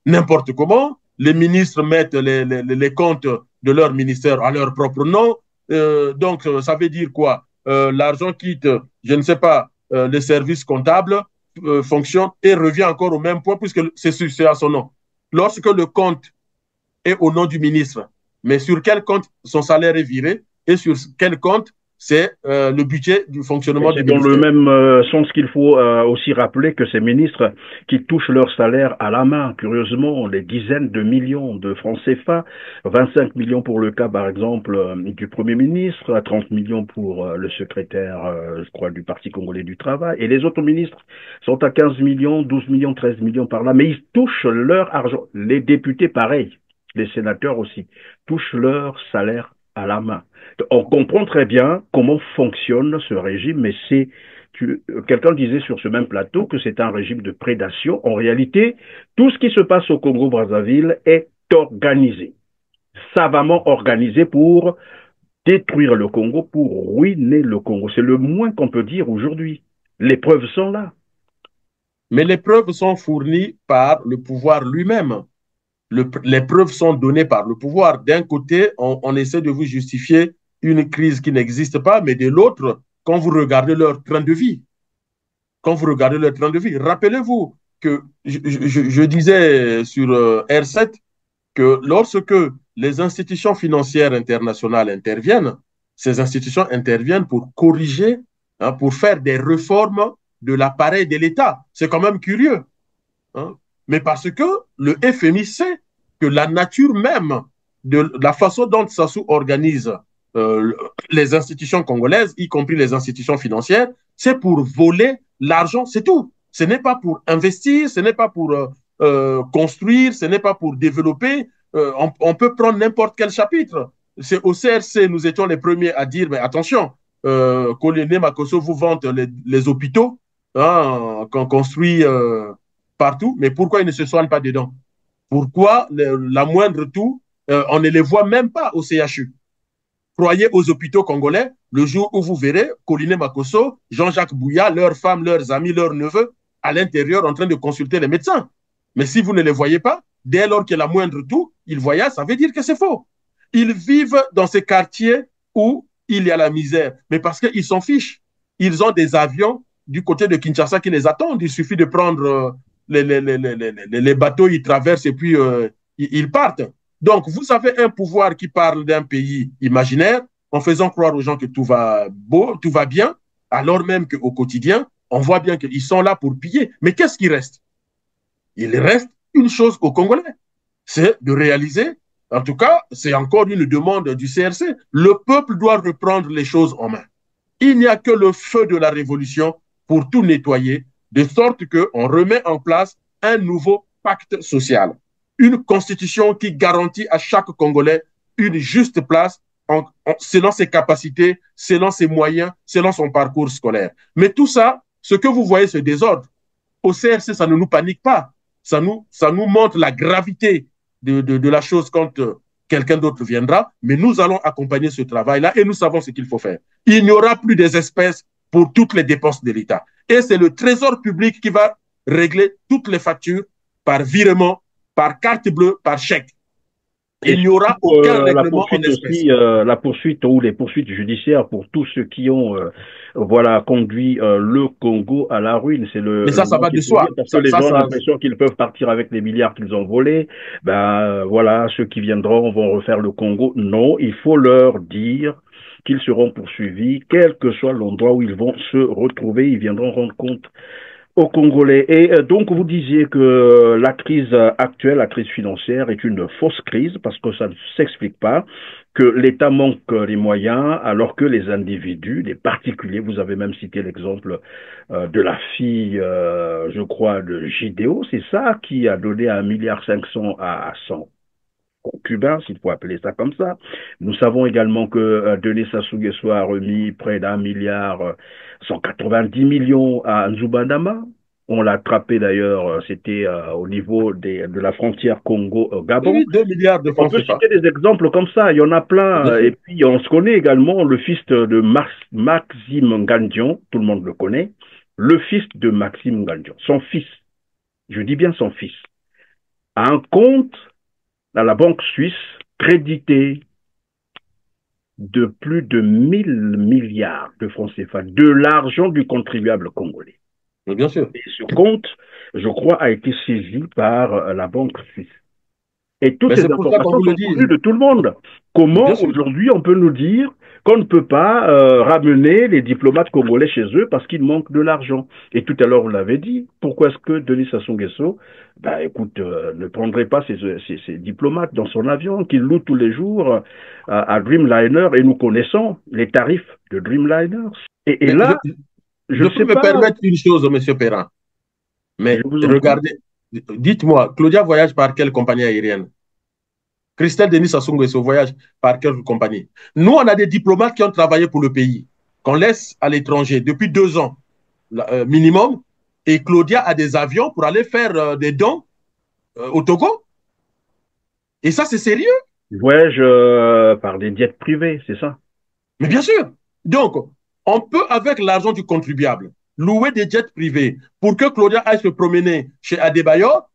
n'importe comment. Les ministres mettent les comptes de leur ministère à leur propre nom. Donc, ça veut dire quoi? L'argent quitte, je ne sais pas, les services comptables, fonctionne et revient encore au même point puisque c'est à son nom. Lorsque le compte est au nom du ministre, mais sur quel compte son salaire est viré et sur quel compte c'est le budget du fonctionnement du ministère. Dans le même sens qu'il faut aussi rappeler que ces ministres qui touchent leur salaire à la main, curieusement, des dizaines de millions de francs CFA, 25 millions pour le cas, par exemple, du Premier ministre, 30 millions pour le secrétaire, je crois, du Parti congolais du travail, et les autres ministres sont à 15 millions, 12 millions, 13 millions par là, mais ils touchent leur argent. Les députés, pareil, les sénateurs aussi, touchent leur salaire à la main. On comprend très bien comment fonctionne ce régime, mais quelqu'un disait sur ce même plateau que c'est un régime de prédation. En réalité, tout ce qui se passe au Congo-Brazzaville est organisé, savamment organisé pour détruire le Congo, pour ruiner le Congo. C'est le moins qu'on peut dire aujourd'hui. Les preuves sont là. Mais les preuves sont fournies par le pouvoir lui-même. Les preuves sont données par le pouvoir. D'un côté, on essaie de vous justifier une crise qui n'existe pas, mais de l'autre, quand vous regardez leur train de vie, rappelez-vous que je disais sur R7 que lorsque les institutions financières internationales interviennent, ces institutions interviennent pour corriger, pour faire des réformes de l'appareil de l'État. C'est quand même curieux. Mais parce que le FMI sait que la nature même de la façon dont Sassou organise les institutions congolaises, y compris les institutions financières, c'est pour voler l'argent, c'est tout. Ce n'est pas pour investir, ce n'est pas pour construire, ce n'est pas pour développer. On peut prendre n'importe quel chapitre. C'est au CRC, nous étions les premiers à dire, mais attention, Collinet Makosso vous vante les hôpitaux qu'on construit partout, mais pourquoi ils ne se soignent pas dedans? Pourquoi la moindre toux, on ne les voit même pas au CHU? Croyez aux hôpitaux congolais, le jour où vous verrez Collinet Makosso, Jean-Jacques Bouya, leurs femmes, leurs amis, leurs neveux, à l'intérieur en train de consulter les médecins. Mais si vous ne les voyez pas, dès lors qu'il y a la moindre tout, ils voyagent, ça veut dire que c'est faux. Ils vivent dans ces quartiers où il y a la misère, mais parce qu'ils s'en fichent. Ils ont des avions du côté de Kinshasa qui les attendent. Il suffit de prendre les bateaux, ils traversent et puis ils partent. Donc, vous avez un pouvoir qui parle d'un pays imaginaire en faisant croire aux gens que tout va beau, tout va bien, alors même qu'au quotidien, on voit bien qu'ils sont là pour piller. Mais qu'est-ce qui reste? Il reste une chose aux Congolais, c'est de réaliser, en tout cas, c'est encore une demande du CRC, le peuple doit reprendre les choses en main. Il n'y a que le feu de la révolution pour tout nettoyer, de sorte qu'on remet en place un nouveau pacte social, une constitution qui garantit à chaque Congolais une juste place selon ses capacités, selon ses moyens, selon son parcours scolaire. Mais tout ça, ce que vous voyez, ce désordre, au CRC, ça ne nous panique pas. Ça nous montre la gravité de la chose quand quelqu'un d'autre viendra, mais nous allons accompagner ce travail-là et nous savons ce qu'il faut faire. Il n'y aura plus des espèces pour toutes les dépenses de l'État. Et c'est le Trésor public qui va régler toutes les factures par virement, par carte bleue, par chèque. Il n'y aura aucun règlement en espèces. La poursuite ou les poursuites judiciaires pour tous ceux qui ont conduit le Congo à la ruine. Mais ça va de soi. Parce que les gens ont l'impression qu'ils peuvent partir avec les milliards qu'ils ont volés. Ben voilà, ceux qui viendront vont refaire le Congo. Non, il faut leur dire qu'ils seront poursuivis, quel que soit l'endroit où ils vont se retrouver. Ils viendront rendre compte aux Congolais. Et donc, vous disiez que la crise actuelle, la crise financière, est une fausse crise parce que ça ne s'explique pas, que l'État manque les moyens alors que les individus, les particuliers, vous avez même cité l'exemple de la fille, je crois, de Gideon, c'est ça qui a donné 1,5 milliard à 100 cubains, s'il faut appeler ça comme ça. Nous savons également que Denis Sassou Nguesso a remis près d'1 milliard 190 millions à Nzubandama. On l'a attrapé d'ailleurs, c'était au niveau de la frontière Congo-Gabon. Oui, 2 milliards de francs. On peut citer des exemples comme ça, il y en a plein. Et puis on se connaît également le fils de Maxime Ngandion, tout le monde le connaît, le fils de Maxime Ngandion, son fils, je dis bien son fils, a un compte à la banque suisse, crédité de plus de 1000 milliards de francs CFA, de l'argent du contribuable congolais. Mais bien sûr. Et ce compte, je crois, a été saisi par la banque suisse. Et toutes ces informations sont connues de tout le monde. Comment aujourd'hui on peut nous dire qu'on ne peut pas ramener les diplomates congolais chez eux parce qu'il manque de l'argent? Et tout à l'heure, vous l'avez dit, pourquoi est-ce que Denis Sassou Nguesso, ne prendrait pas ces diplomates dans son avion qu'il loue tous les jours à Dreamliner, et nous connaissons les tarifs de Dreamliner. Et là, je peux me permettre une chose, M. Perrin. Mais regardez, dites-moi, Claudia voyage par quelle compagnie aérienne? Christelle Denis Sassou Nguesso voyage par quelle compagnie? Nous, on a des diplomates qui ont travaillé pour le pays, qu'on laisse à l'étranger depuis 2 ans minimum, et Claudia a des avions pour aller faire des dons au Togo. Et ça, c'est sérieux? Voyage par des jets privés, c'est ça? Mais bien sûr. Donc, on peut, avec l'argent du contribuable, louer des jets privés pour que Claudia aille se promener chez Adebayor,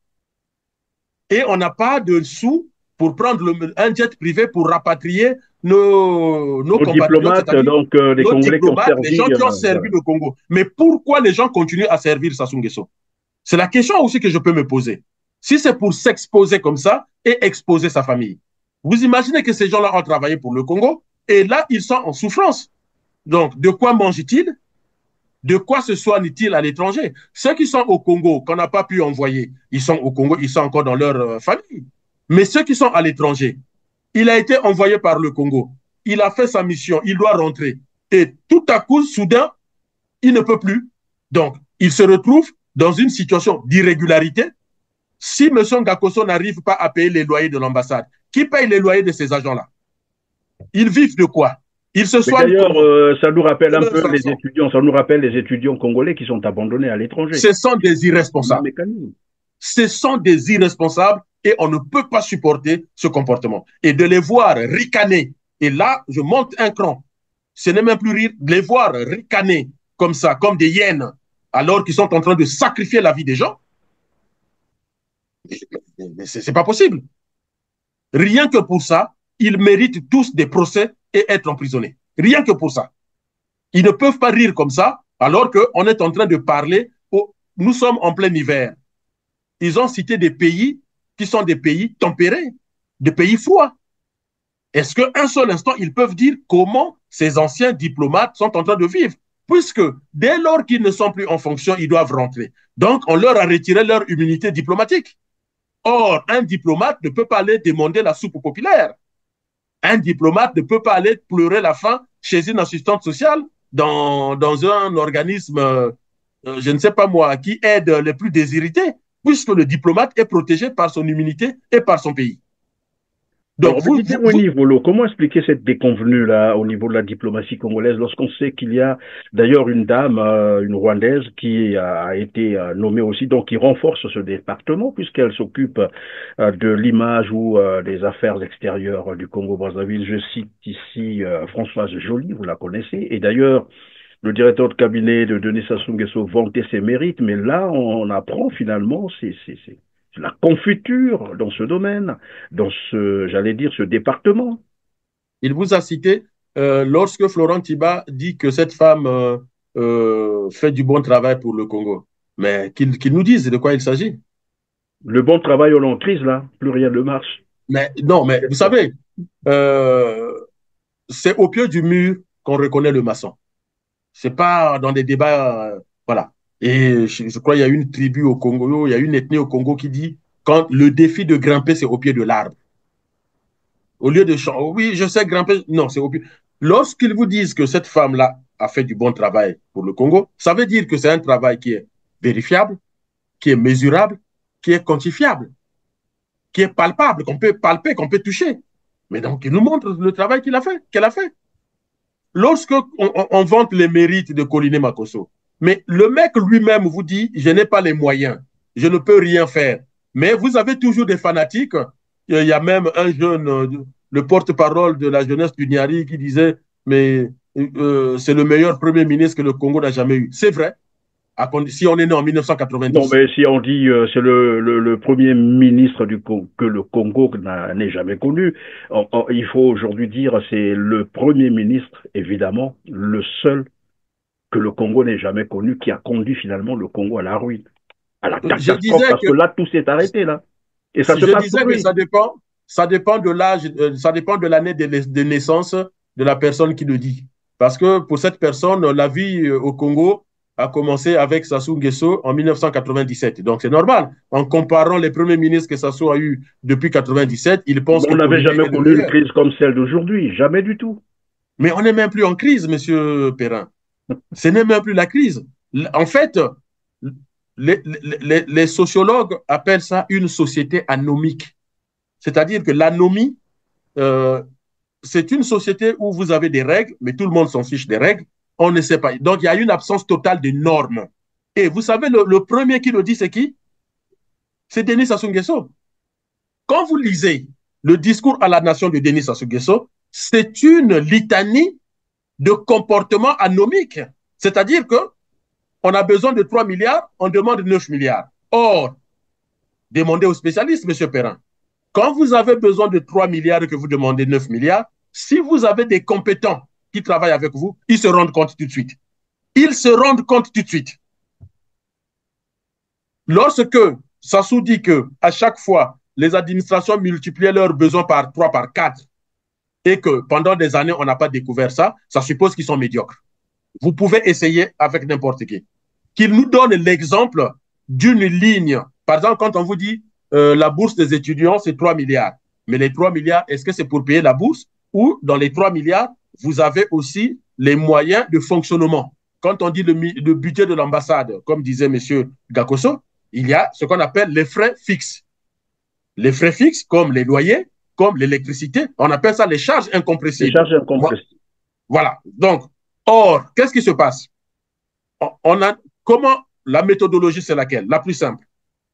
et on n'a pas de sous pour prendre un jet privé pour rapatrier nos diplomates, donc les Congolais qui ont servi, les gens qui ont servi le Congo. Mais pourquoi les gens continuent à servir Sassou Nguesso? C'est la question aussi que je peux me poser. Si c'est pour s'exposer comme ça et exposer sa famille, vous imaginez que ces gens-là ont travaillé pour le Congo et là, ils sont en souffrance. Donc, de quoi mangent-ils? De quoi se soignent-ils à l'étranger? Ceux qui sont au Congo, qu'on n'a pas pu envoyer, ils sont au Congo, ils sont encore dans leur famille. Mais ceux qui sont à l'étranger, il a été envoyé par le Congo. Il a fait sa mission, il doit rentrer. Et tout à coup, soudain, il ne peut plus. Donc, il se retrouve dans une situation d'irrégularité. Si M. Ngakoso n'arrive pas à payer les loyers de l'ambassade, qui paye les loyers de ces agents-là? Ils vivent de quoi? Ils se soignent. D'ailleurs, ça nous rappelle un peu les étudiants, ça nous rappelle les étudiants congolais qui sont abandonnés à l'étranger. Ce sont des irresponsables. Ce sont des irresponsables et on ne peut pas supporter ce comportement. Et de les voir ricaner, et là, je monte un cran. Ce n'est même plus rire, de les voir ricaner comme ça, comme des hyènes, alors qu'ils sont en train de sacrifier la vie des gens. C'est pas possible. Rien que pour ça, ils méritent tous des procès et être emprisonnés. Rien que pour ça. Ils ne peuvent pas rire comme ça, alors qu'on est en train de parler. Nous sommes en plein hiver. Ils ont cité des pays qui sont des pays tempérés, des pays froids. Est-ce qu'un seul instant, ils peuvent dire comment ces anciens diplomates sont en train de vivre? Puisque dès lors qu'ils ne sont plus en fonction, ils doivent rentrer. Donc, on leur a retiré leur immunité diplomatique. Or, un diplomate ne peut pas aller demander la soupe populaire. Un diplomate ne peut pas aller pleurer la faim chez une assistante sociale dans un organisme, je ne sais pas moi, qui aide les plus déshérités, puisque le diplomate est protégé par son immunité et par son pays. Donc, comment expliquer cette déconvenue-là au niveau de la diplomatie congolaise lorsqu'on sait qu'il y a d'ailleurs une dame, une Rwandaise, qui a été nommée aussi, donc qui renforce ce département puisqu'elle s'occupe de l'image ou des affaires extérieures du Congo-Brazzaville. Je cite ici Françoise Joly, vous la connaissez, et d'ailleurs le directeur de cabinet de Denis Sassou Nguesso vantait ses mérites, mais là on apprend finalement c'est la confiture dans ce domaine, dans j'allais dire, ce département. Il vous a cité, lorsque Florent Tiba dit que cette femme fait du bon travail pour le Congo, mais qu'il nous dise de quoi il s'agit. Le bon travail on l'emprise, là, plus rien ne marche. Mais non, mais vous savez, c'est au pied du mur qu'on reconnaît le maçon. C'est pas dans des débats, voilà. Et je crois qu'il y a une tribu au Congo, il y a une ethnie au Congo qui dit quand le défi de grimper, c'est au pied de l'arbre. Au lieu de chanter, oui, je sais grimper, non, c'est au pied. Lorsqu'ils vous disent que cette femme-là a fait du bon travail pour le Congo, ça veut dire que c'est un travail qui est vérifiable, qui est mesurable, qui est quantifiable, qui est palpable, qu'on peut palper, qu'on peut toucher. Mais donc, il nous montre le travail qu'elle a fait. Lorsque on vante les mérites de Koliné Makosso, mais le mec lui-même vous dit, je n'ai pas les moyens, je ne peux rien faire. Mais vous avez toujours des fanatiques. Il y a même un jeune, le porte-parole de la jeunesse du Niari qui disait, mais c'est le meilleur premier ministre que le Congo n'a jamais eu. C'est vrai, si on est né en 1990. Non, mais si on dit c'est le premier ministre que le Congo n'ait jamais connu, il faut aujourd'hui dire c'est le premier ministre, évidemment, le seul que le Congo n'ait jamais connu, qui a conduit finalement le Congo à la ruine, à la catastrophe, parce que là, tout s'est arrêté, là. Et ça je disais que ça dépend de l'âge, ça dépend de l'année de naissance de la personne qui le dit. Parce que pour cette personne, la vie au Congo a commencé avec Sassou Nguesso en 1997. Donc c'est normal. En comparant les premiers ministres que Sassou a eu depuis 1997, il pense qu'on n'avait jamais connu une crise comme celle d'aujourd'hui. Jamais du tout. Mais on n'est même plus en crise, monsieur Perrin. Ce n'est même plus la crise. En fait, les sociologues appellent ça une société anomique. C'est-à-dire que l'anomie, c'est une société où vous avez des règles, mais tout le monde s'en fiche des règles. On ne sait pas. Donc, il y a une absence totale de normes. Et vous savez, le premier qui le dit, c'est qui? C'est Denis Sassou Nguesso. Quand vous lisez le discours à la nation de Denis Sassou Nguesso, c'est une litanie de comportements anomiques. C'est-à-dire que on a besoin de 3 milliards, on demande 9 milliards. Or, demandez aux spécialistes, M. Perrin, quand vous avez besoin de 3 milliards et que vous demandez 9 milliards, si vous avez des compétents qui travaillent avec vous, ils se rendent compte tout de suite. Ils se rendent compte tout de suite. Lorsque Sassou dit qu'à chaque fois, les administrations multipliaient leurs besoins par 3, par 4, et que pendant des années, on n'a pas découvert ça, ça suppose qu'ils sont médiocres. Vous pouvez essayer avec n'importe qui. Qu'il nous donne l'exemple d'une ligne. Par exemple, quand on vous dit la bourse des étudiants, c'est 3 milliards. Mais les 3 milliards, est-ce que c'est pour payer la bourse? Ou dans les 3 milliards, vous avez aussi les moyens de fonctionnement. Quand on dit le budget de l'ambassade, comme disait M. Gakoso, il y a ce qu'on appelle les frais fixes. Les frais fixes, comme les loyers, comme l'électricité, on appelle ça les charges incompressibles. Les charges incompressibles. Voilà. Donc, or, qu'est-ce qui se passe? Comment la méthodologie, c'est laquelle? La plus simple.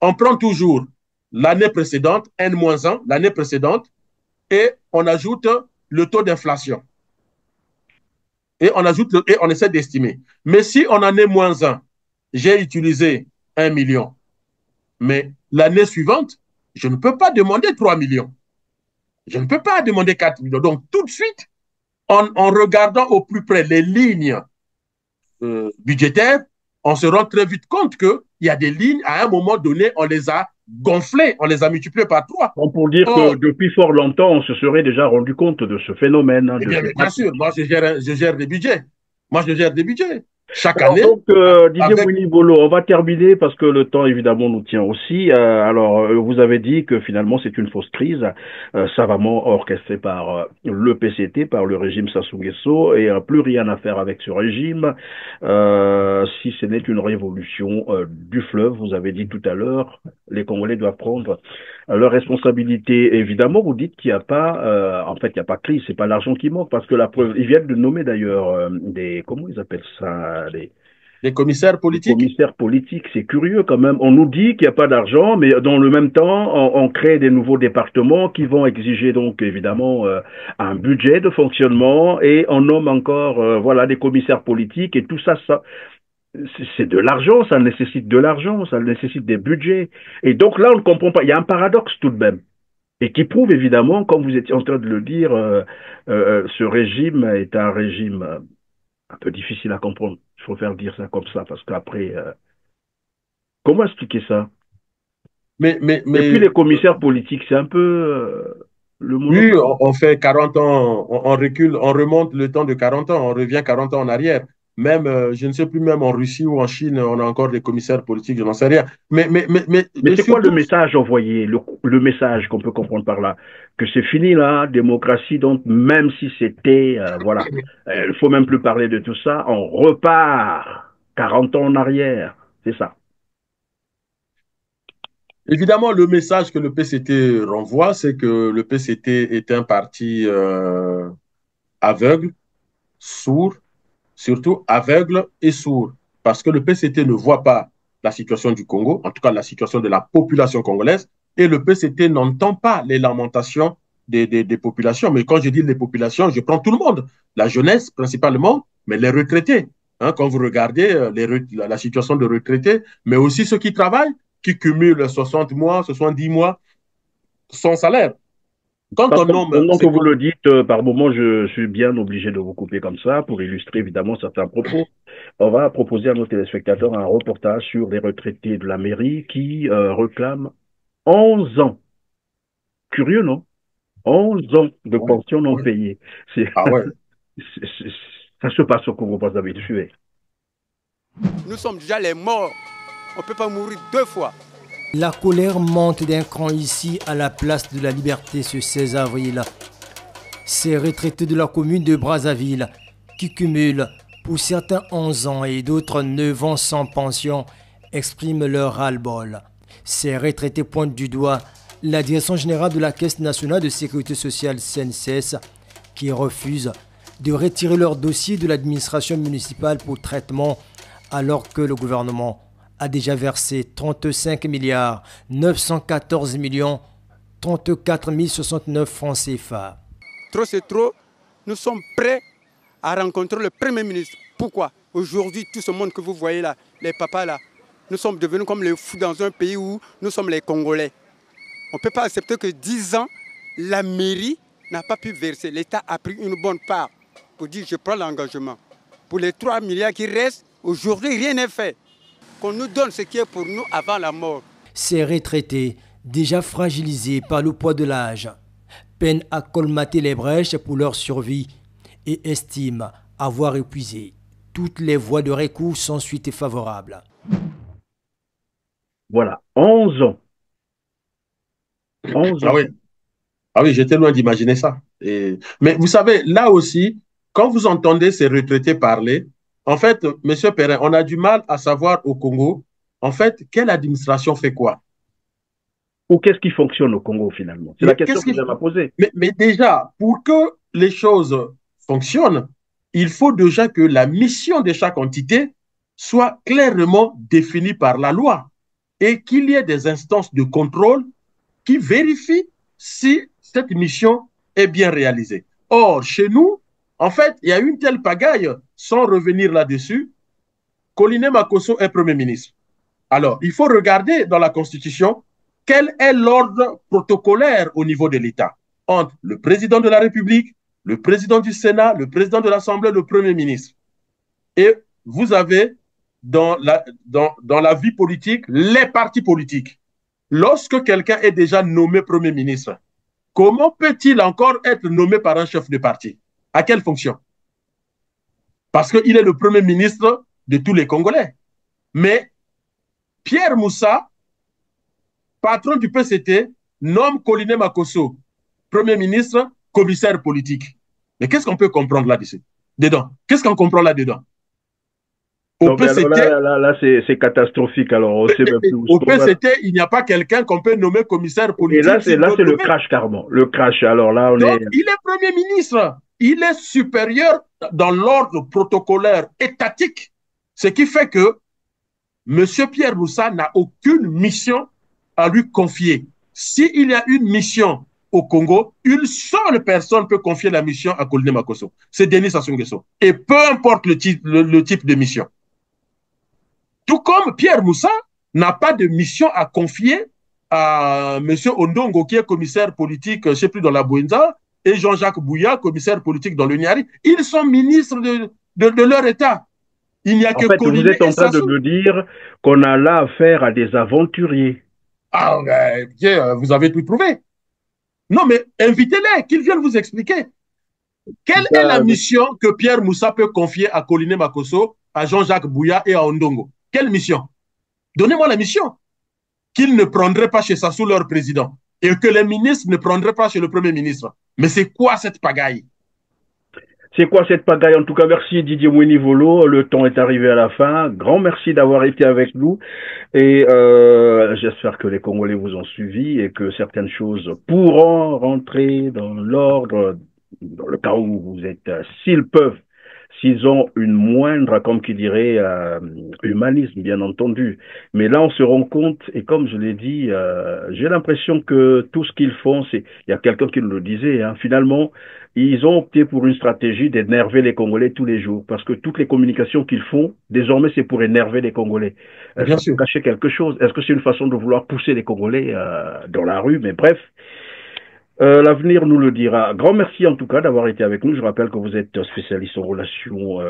On prend toujours l'année précédente, N-1, l'année précédente, et on ajoute le taux d'inflation. Et on essaie d'estimer. Mais si on en est -1, j'ai utilisé 1 million. Mais l'année suivante, je ne peux pas demander 3 millions. Je ne peux pas demander 4 millions. Donc, tout de suite, en regardant au plus près les lignes budgétaires, on se rend très vite compte qu'il y a des lignes, à un moment donné, on les a gonflées, on les a multipliées par 3. Bon, pour dire que depuis fort longtemps, on se serait déjà rendu compte de ce phénomène. Hein, bien sûr, moi je gère des budgets. Moi je gère des budgets. Chaque alors, année. Donc, Didier Winnie-Bolo, on va terminer parce que le temps, évidemment, nous tient aussi. Vous avez dit que finalement, c'est une fausse crise savamment orchestrée par le PCT, par le régime Sassou Nguesso, et plus rien à faire avec ce régime, si ce n'est une révolution du fleuve. Vous avez dit tout à l'heure, les Congolais doivent prendre leurs responsabilités. Évidemment, vous dites qu'il n'y a pas, en fait, il n'y a pas de crise, c'est pas l'argent qui manque, parce que la preuve, ils viennent de nommer d'ailleurs des, comment ils appellent ça? Les commissaires politiques. Les commissaires politiques, c'est curieux quand même. On nous dit qu'il n'y a pas d'argent, mais dans le même temps, on crée des nouveaux départements qui vont exiger donc évidemment un budget de fonctionnement et on nomme encore voilà des commissaires politiques et tout ça, c'est de l'argent, ça nécessite de l'argent, ça nécessite des budgets. Et donc là, on ne comprend pas. Il y a un paradoxe tout de même. Et qui prouve évidemment, comme vous étiez en train de le dire, ce régime est un régime un peu difficile à comprendre. Il faut faire dire ça comme ça, parce qu'après, comment expliquer ça? Et puis les commissaires politiques, c'est un peu le monopole. Oui, on fait 40 ans, on recule, on remonte le temps de 40 ans, on revient 40 ans en arrière. Même, je ne sais plus, même en Russie ou en Chine, on a encore des commissaires politiques, je n'en sais rien. Mais c'est quoi le message envoyé, le message qu'on peut comprendre par là? Que c'est fini la démocratie, donc même si c'était, voilà, il faut même plus parler de tout ça, on repart 40 ans en arrière, c'est ça. Évidemment, le message que le PCT renvoie, c'est que le PCT est un parti aveugle, sourd, surtout aveugle et sourd, parce que le PCT ne voit pas la situation du Congo, en tout cas la situation de la population congolaise, et le PCT n'entend pas les lamentations des populations. Mais quand je dis les populations, je prends tout le monde, la jeunesse principalement, mais les retraités. Hein, quand vous regardez la situation de retraités, mais aussi ceux qui travaillent, qui cumulent 60 mois, 70 mois sans salaire. Pendant que vous le dites, par moment, je suis bien obligé de vous couper comme ça pour illustrer évidemment certains propos. On va proposer à nos téléspectateurs un reportage sur les retraités de la mairie qui réclament 11 ans. Curieux, non? 11 ans de pension non payée. Ah ouais. Ça se passe au Congo-Brazzaville. Suivez. Nous sommes déjà les morts. On ne peut pas mourir 2 fois. La colère monte d'un cran ici à la place de la Liberté ce 16 avril. Ces retraités de la commune de Brazzaville qui cumulent pour certains 11 ans et d'autres 9 ans sans pension expriment leur ras-le-bol. Ces retraités pointent du doigt la direction générale de la Caisse nationale de sécurité sociale CNCS qui refuse de retirer leur dossier de l'administration municipale pour traitement alors que le gouvernement a déjà versé 35 milliards 914 millions 34 069 francs CFA. Trop c'est trop, nous sommes prêts à rencontrer le Premier ministre. Pourquoi? Aujourd'hui, tout ce monde que vous voyez là, les papas là, nous sommes devenus comme les fous dans un pays où nous sommes les Congolais. On ne peut pas accepter que 10 ans, la mairie n'a pas pu verser. L'État a pris une bonne part pour dire je prends l'engagement. Pour les 3 milliards qui restent, aujourd'hui rien n'est fait. Qu'on nous donne ce qui est pour nous avant la mort. Ces retraités, déjà fragilisés par le poids de l'âge, peinent à colmater les brèches pour leur survie et estiment avoir épuisé toutes les voies de recours sans suite favorable. Voilà, 11 ans. 11 ans. Ah oui, j'étais loin d'imaginer ça. Mais vous savez, là aussi, quand vous entendez ces retraités parler, en fait, M. Perrin, on a du mal à savoir au Congo, en fait, quelle administration fait quoi? Ou qu'est-ce qui fonctionne au Congo finalement? C'est la question que j'aime à poser. Mais déjà, pour que les choses fonctionnent, il faut déjà que la mission de chaque entité soit clairement définie par la loi et qu'il y ait des instances de contrôle qui vérifient si cette mission est bien réalisée. Or, chez nous, en fait, il y a une telle pagaille, sans revenir là-dessus, Colline Makosso est Premier ministre. Alors, il faut regarder dans la Constitution quel est l'ordre protocolaire au niveau de l'État entre le président de la République, le président du Sénat, le président de l'Assemblée, le Premier ministre. Et vous avez dans la vie politique les partis politiques. Lorsque quelqu'un est déjà nommé Premier ministre, comment peut-il encore être nommé par un chef de parti? À quelle fonction? Parce qu'il est le Premier ministre de tous les Congolais. Mais Pierre Moussa, patron du PCT, nomme Koliné Makosso, Premier ministre, commissaire politique. Mais qu'est-ce qu'on peut comprendre là-dessus? Dedans. Qu'est-ce qu'on comprend là-dedans? Au PCT, là c'est catastrophique. Alors, on sait même plus où au PCT, il n'y a pas quelqu'un qu'on peut nommer commissaire politique. Et là, c'est le crash, carrément. Le crash. Alors là, Donc, il est Premier ministre. Il est supérieur dans l'ordre protocolaire étatique. Ce qui fait que M. Pierre Moussa n'a aucune mission à lui confier. S'il y a une mission au Congo, une seule personne peut confier la mission à Koliné Makosso. C'est Denis Sassou Nguesso. Et peu importe le type de mission. Tout comme Pierre Moussa n'a pas de mission à confier à M. Ondongo, qui est commissaire politique, je ne sais plus, dans la Bouenza, et Jean-Jacques Bouya, commissaire politique dans le Niari. Ils sont ministres de leur État. Il n'y a que Koliné. Vous êtes en train de me dire qu'on a là affaire à des aventuriers. Ah, vous avez tout trouvé. Non, mais invitez-les, qu'ils viennent vous expliquer. Quelle est la mission que Pierre Moussa peut confier à Koliné Makosso, à Jean-Jacques Bouya et à Ondongo? Quelle mission? Donnez-moi la mission. Qu'ils ne prendraient pas chez Sassou leur président et que les ministres ne prendraient pas chez le Premier ministre. Mais c'est quoi cette pagaille? C'est quoi cette pagaille? En tout cas, merci Didier Moueni-Volo. Le temps est arrivé à la fin. Grand merci d'avoir été avec nous. Et j'espère que les Congolais vous ont suivi et que certaines choses pourront rentrer dans l'ordre, dans le cas où vous êtes, s'ils peuvent, s'ils ont une moindre, comme qui dirait, humanisme, bien entendu. Mais là, on se rend compte, et comme je l'ai dit, j'ai l'impression que tout ce qu'ils font, il y a quelqu'un qui nous le disait, hein, finalement, ils ont opté pour une stratégie d'énerver les Congolais tous les jours, parce que toutes les communications qu'ils font, désormais, c'est pour énerver les Congolais. Bien sûr. Cacher quelque chose. Est-ce que c'est une façon de vouloir pousser les Congolais dans la rue? Mais bref, l'avenir nous le dira. Grand merci en tout cas d'avoir été avec nous. Je rappelle que vous êtes spécialiste en relations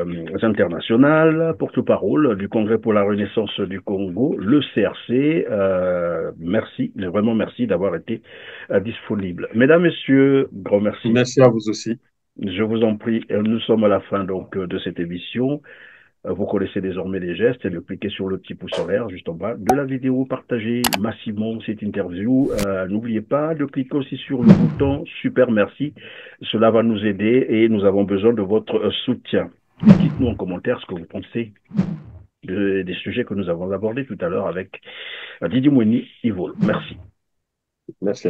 internationales, porte-parole du Congrès pour la Renaissance du Congo, le CRC. Merci, vraiment merci d'avoir été disponible. Mesdames, Messieurs, grand merci. Merci à vous aussi. Je vous en prie. Nous sommes à la fin donc de cette émission. Vous connaissez désormais les gestes et de cliquer sur le petit pouce en l'air juste en bas de la vidéo, partagez massivement cette interview. N'oubliez pas de cliquer aussi sur le bouton super merci. Cela va nous aider et nous avons besoin de votre soutien. Dites-nous en commentaire ce que vous pensez des sujets que nous avons abordés tout à l'heure avec Didier Moueni-Volo. Merci. Merci.